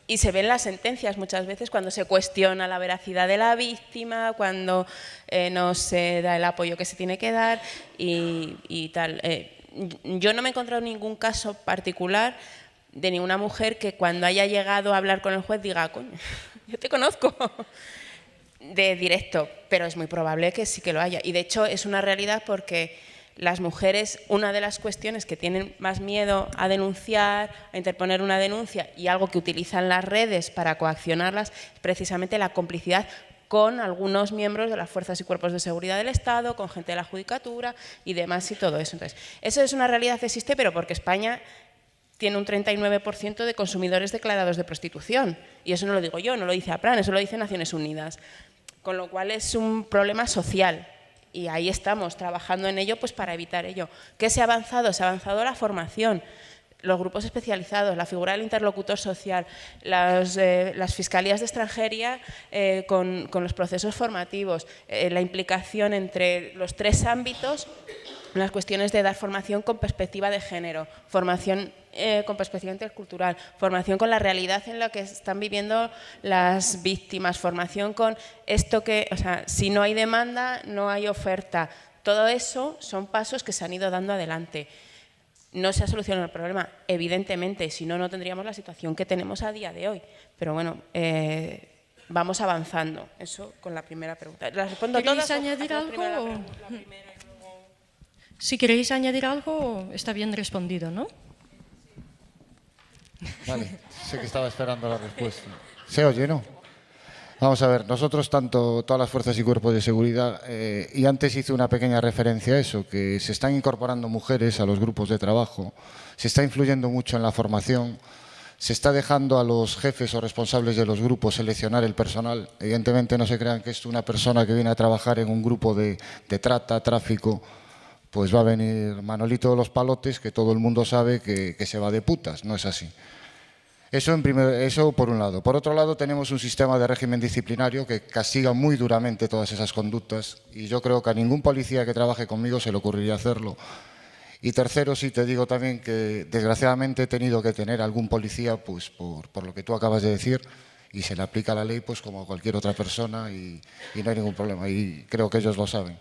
se ven las sentencias muchas veces cuando se cuestiona la veracidad de la víctima, cuando no se da el apoyo que se tiene que dar y tal. Yo no me he encontrado ningún caso particular de ninguna mujer que cuando haya llegado a hablar con el juez diga, coño, yo te conozco, de directo, pero es muy probable que sí que lo haya. Y de hecho es una realidad porque las mujeres, una de las cuestiones que tienen más miedo a denunciar, a interponer una denuncia y algo que utilizan las redes para coaccionarlas, es precisamente la complicidad con algunos miembros de las fuerzas y cuerpos de seguridad del Estado, con gente de la judicatura y demás y todo eso. Entonces, eso es una realidad que existe, pero porque España tiene un 39% de consumidores declarados de prostitución. Y eso no lo digo yo, no lo dice APRAN, eso lo dice Naciones Unidas. Con lo cual es un problema social y ahí estamos trabajando en ello pues para evitar ello. ¿Qué se ha avanzado? Se ha avanzado la formación, los grupos especializados, la figura del interlocutor social, las fiscalías de extranjería con los procesos formativos, la implicación entre los tres ámbitos, las cuestiones de dar formación con perspectiva de género, formación con perspectiva intercultural, formación con la realidad en la que están viviendo las víctimas, formación con esto que, o sea, si no hay demanda, no hay oferta. Todo eso son pasos que se han ido dando adelante. No se ha solucionado el problema, evidentemente, si no, no tendríamos la situación que tenemos a día de hoy. Pero bueno, vamos avanzando. Eso con la primera pregunta. ¿Las respondo todas? ¿Queréis añadir algo? Si queréis añadir algo, está bien respondido, ¿no? Vale, sé que estaba esperando la respuesta. ¿Se oye, no? Vamos a ver, nosotros, tanto todas las fuerzas y cuerpos de seguridad, y antes hice una pequeña referencia a eso, que se están incorporando mujeres a los grupos de trabajo, se está influyendo mucho en la formación, se está dejando a los jefes o responsables de los grupos seleccionar el personal. Evidentemente no se crean que es una persona que viene a trabajar en un grupo de trata, tráfico, pues va a venir Manolito de los Palotes, que todo el mundo sabe que se va de putas, no es así. Eso por un lado. Por otro lado, tenemos un sistema de régimen disciplinario que castiga muy duramente todas esas conductas y yo creo que a ningún policía que trabaje conmigo se le ocurriría hacerlo. Y tercero, sí te digo también que desgraciadamente he tenido que tener algún policía pues por lo que tú acabas de decir y se le aplica la ley pues como a cualquier otra persona y no hay ningún problema y creo que ellos lo saben.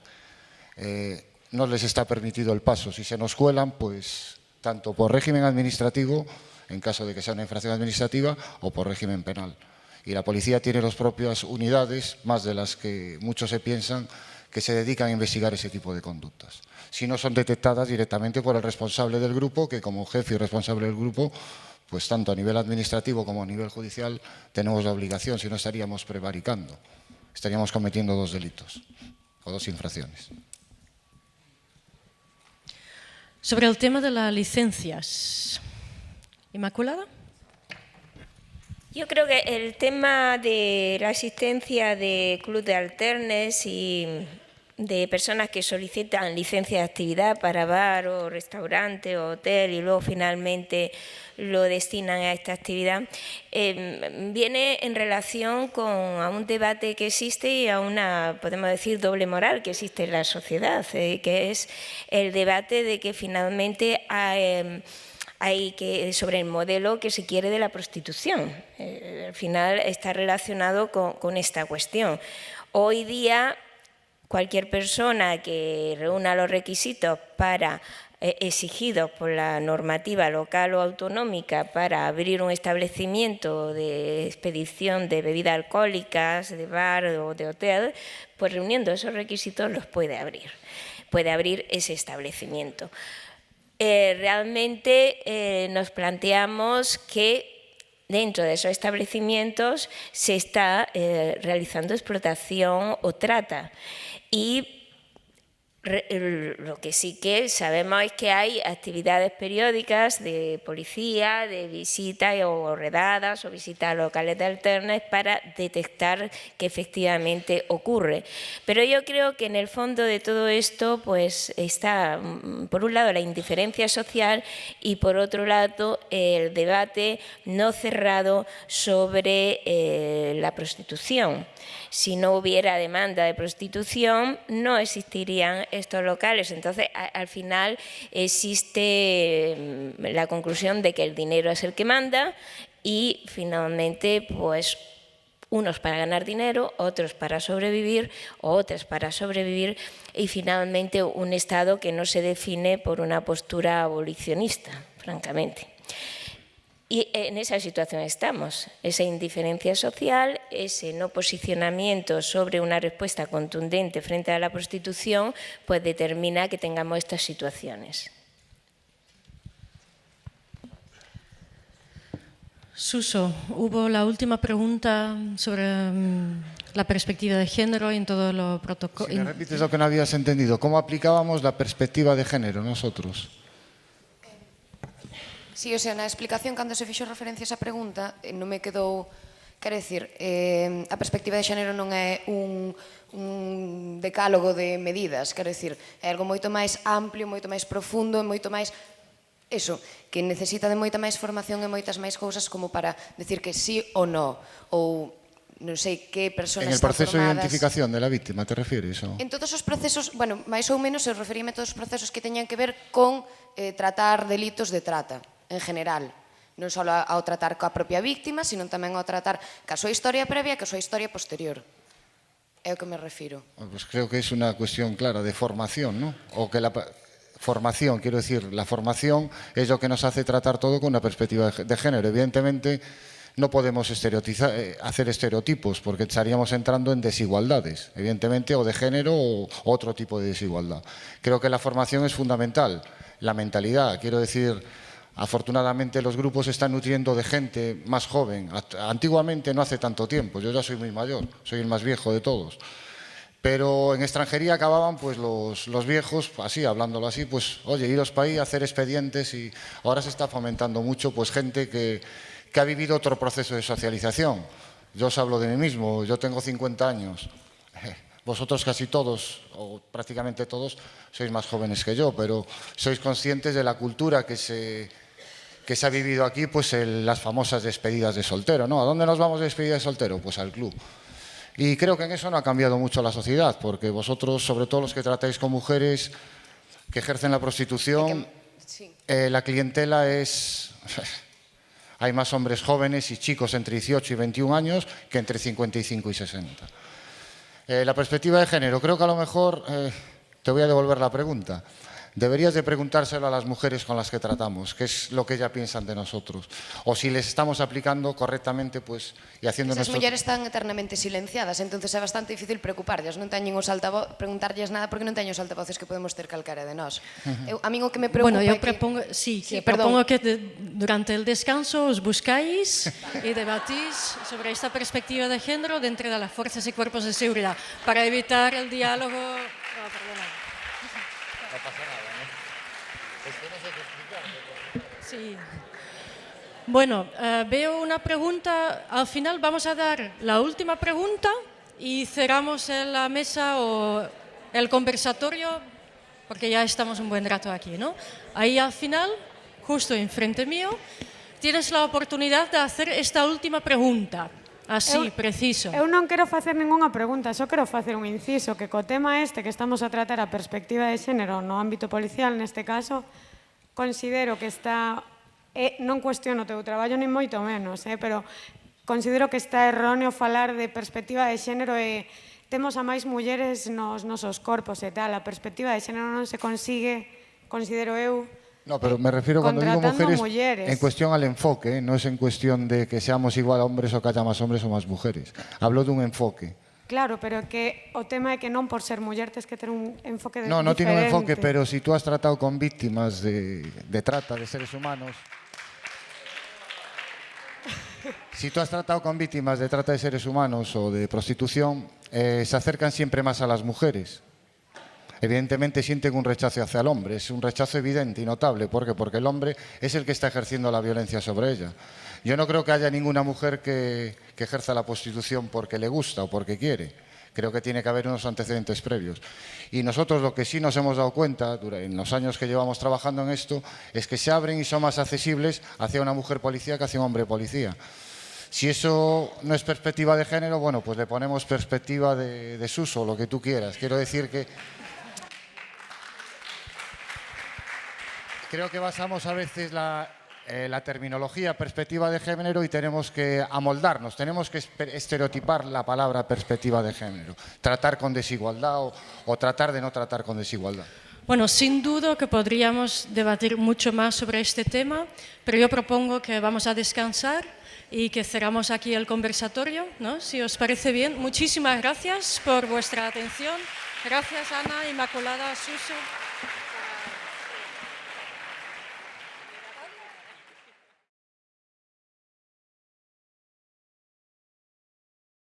No les está permitido el paso. Si se nos cuelan, pues tanto por régimen administrativo, en caso de que sea una infracción administrativa, o por régimen penal. Y la policía tiene las propias unidades, más de las que muchos se piensan, que se dedican a investigar ese tipo de conductas. Si no son detectadas directamente por el responsable del grupo, que como jefe y responsable del grupo, pues tanto a nivel administrativo como a nivel judicial, tenemos la obligación, si no estaríamos prevaricando, estaríamos cometiendo 2 delitos o 2 infracciones. Sobre el tema de las licencias, Inmaculada. Yo creo que el tema de la existencia de clubes de alternes y de personas que solicitan licencia de actividad para bar o restaurante o hotel y luego finalmente lo destinan a esta actividad, viene en relación a un debate que existe y a una, podemos decir, doble moral que existe en la sociedad, que es el debate de que finalmente hay que sobre el modelo que se quiere de la prostitución. Al final está relacionado con esta cuestión. Hoy día, cualquier persona que reúna los requisitos exigidos por la normativa local o autonómica para abrir un establecimiento de expedición de bebidas alcohólicas, de bar o de hotel, pues reuniendo esos requisitos los puede abrir ese establecimiento. Realmente nos planteamos que dentro de esos establecimientos se está realizando explotación o trata y lo que sí que sabemos es que hay actividades periódicas de policía, de visitas o redadas o visitas a locales de alternes para detectar que efectivamente ocurre. Pero yo creo que en el fondo de todo esto pues está, por un lado, la indiferencia social y por otro lado el debate no cerrado sobre la prostitución. Si no hubiera demanda de prostitución, no existirían estos locales. Entonces, al final existe la conclusión de que el dinero es el que manda y finalmente, pues, unos para ganar dinero, otros para sobrevivir, otras para sobrevivir y finalmente un Estado que no se define por una postura abolicionista, francamente. Y en esa situación estamos, esa indiferencia social, ese no posicionamiento sobre una respuesta contundente frente a la prostitución, pues determina que tengamos estas situaciones. Suso, hubo la última pregunta sobre la perspectiva de género en todo lo protocolo. Si me repites lo que no habías entendido, ¿cómo aplicábamos la perspectiva de género nosotros? Sí, o sea, na explicación, cando se fixo referencia a esa pregunta, non me quedou... Quero dicir, a perspectiva de xénero non é un decálogo de medidas, quero dicir, é algo moito máis amplio, moito máis profundo, moito máis... Eso, que necesita de moita máis formación e moitas máis cousas como para decir que sí ou no, ou non sei que persoas están formadas... En el proceso de identificación de la víctima, te refieres? O? En todos os procesos, bueno, máis ou menos, eu referíme a todos os procesos que teñan que ver con tratar delitos de trata, en general, non só ao tratar coa propia víctima, sino tamén ao tratar ca súa historia previa e ca súa historia posterior. É o que me refiro. Pues creo que es una cuestión clara de formación, ¿no? O que la formación, quiero decir, la formación es lo que nos hace tratar todo con una perspectiva de género. Evidentemente, no podemos hacer estereotipos porque estaríamos entrando en desigualdades, evidentemente, o de género o otro tipo de desigualdad. Creo que la formación es fundamental, la mentalidad, quiero decir, afortunadamente los grupos se están nutriendo de gente más joven. Antiguamente, no hace tanto tiempo, yo ya soy muy mayor, soy el más viejo de todos. Pero en extranjería acababan pues los viejos, así, hablándolo así, pues oye, iros para ahí a hacer expedientes, y ahora se está fomentando mucho pues gente que ha vivido otro proceso de socialización. Yo os hablo de mí mismo, yo tengo 50 años, vosotros casi todos, o prácticamente todos, sois más jóvenes que yo, pero sois conscientes de la cultura que se ha vivido aquí, pues en las famosas despedidas de soltero, ¿no? ¿A dónde nos vamos de despedida de soltero? Pues al club. Y creo que en eso no ha cambiado mucho la sociedad, porque vosotros, sobre todo los que tratáis con mujeres que ejercen la prostitución, la clientela es... Hay más hombres jóvenes y chicos entre 18 y 21 años que entre 55 y 60. La perspectiva de género, creo que a lo mejor, te voy a devolver la pregunta. Deberías de preguntárselo a las mujeres con las que tratamos, qué es lo que ellas piensan de nosotros, o si les estamos aplicando correctamente, pues, y haciendo Esas nuestro... mulleres están eternamente silenciadas, entonces é bastante difícil preocuparlles, non teñen os preguntarlles nada porque non teñen os altavoces que podemos ter calquera de nós. A min o que me preocupa Bueno, yo é que... propongo que durante el descanso os buscáis y debatís sobre esta perspectiva de género dentro de las fuerzas y cuerpos de seguridad para evitar el diálogo... No, perdona. No pasa nada, ¿no? Es que no sé qué explicar. Sí. Bueno, veo una pregunta. Al final vamos a dar la última pregunta y cerramos la mesa o el conversatorio porque ya estamos un buen rato aquí, ¿no? Ahí al final, justo enfrente mío, tienes la oportunidad de hacer esta última pregunta. Así, preciso. Eu non quero facer ningunha pregunta, só quero facer un inciso que co tema este que estamos a tratar a perspectiva de xénero no ámbito policial, neste caso, considero que está, non cuestiono o teu traballo nin moito menos, pero considero que está erróneo falar de perspectiva de xénero e temos a máis mulleres nos nosos corpos e tal, a perspectiva de xénero non se consigue, considero eu, No, pero me refiero cuando digo mujeres mulleres. en cuestión al enfoque, no es en cuestión de que seamos igual hombres o que haya más hombres o más mujeres. Hablo de un enfoque. Claro, pero que o tema é que non por ser muller tes que ter un enfoque No, no diferente. tiene un enfoque, pero si tú has tratado con víctimas de trata de seres humanos... Si tú has tratado con víctimas de trata de seres humanos o de prostitución, se acercan siempre más a las mujeres. Evidentemente sienten un rechazo hacia el hombre, es un rechazo evidente y notable. ¿Por qué? Porque el hombre es el que está ejerciendo la violencia sobre ella. Yo no creo que haya ninguna mujer que ejerza la prostitución porque le gusta o porque quiere. Creo que tiene que haber unos antecedentes previos. Y nosotros lo que sí nos hemos dado cuenta en los años que llevamos trabajando en esto es que se abren y son más accesibles hacia una mujer policía que hacia un hombre policía. Si eso no es perspectiva de género, bueno, pues le ponemos perspectiva de desuso, lo que tú quieras. Quiero decir que... Creo que basamos a veces la terminología perspectiva de género y tenemos que amoldarnos, tenemos que estereotipar la palabra perspectiva de género, tratar con desigualdad o tratar de no tratar con desigualdad. Bueno, sin duda que podríamos debatir mucho más sobre este tema, pero yo propongo que vamos a descansar y que cerramos aquí el conversatorio, ¿no? Si os parece bien. Muchísimas gracias por vuestra atención. Gracias, Ana, Inmaculada, Suso.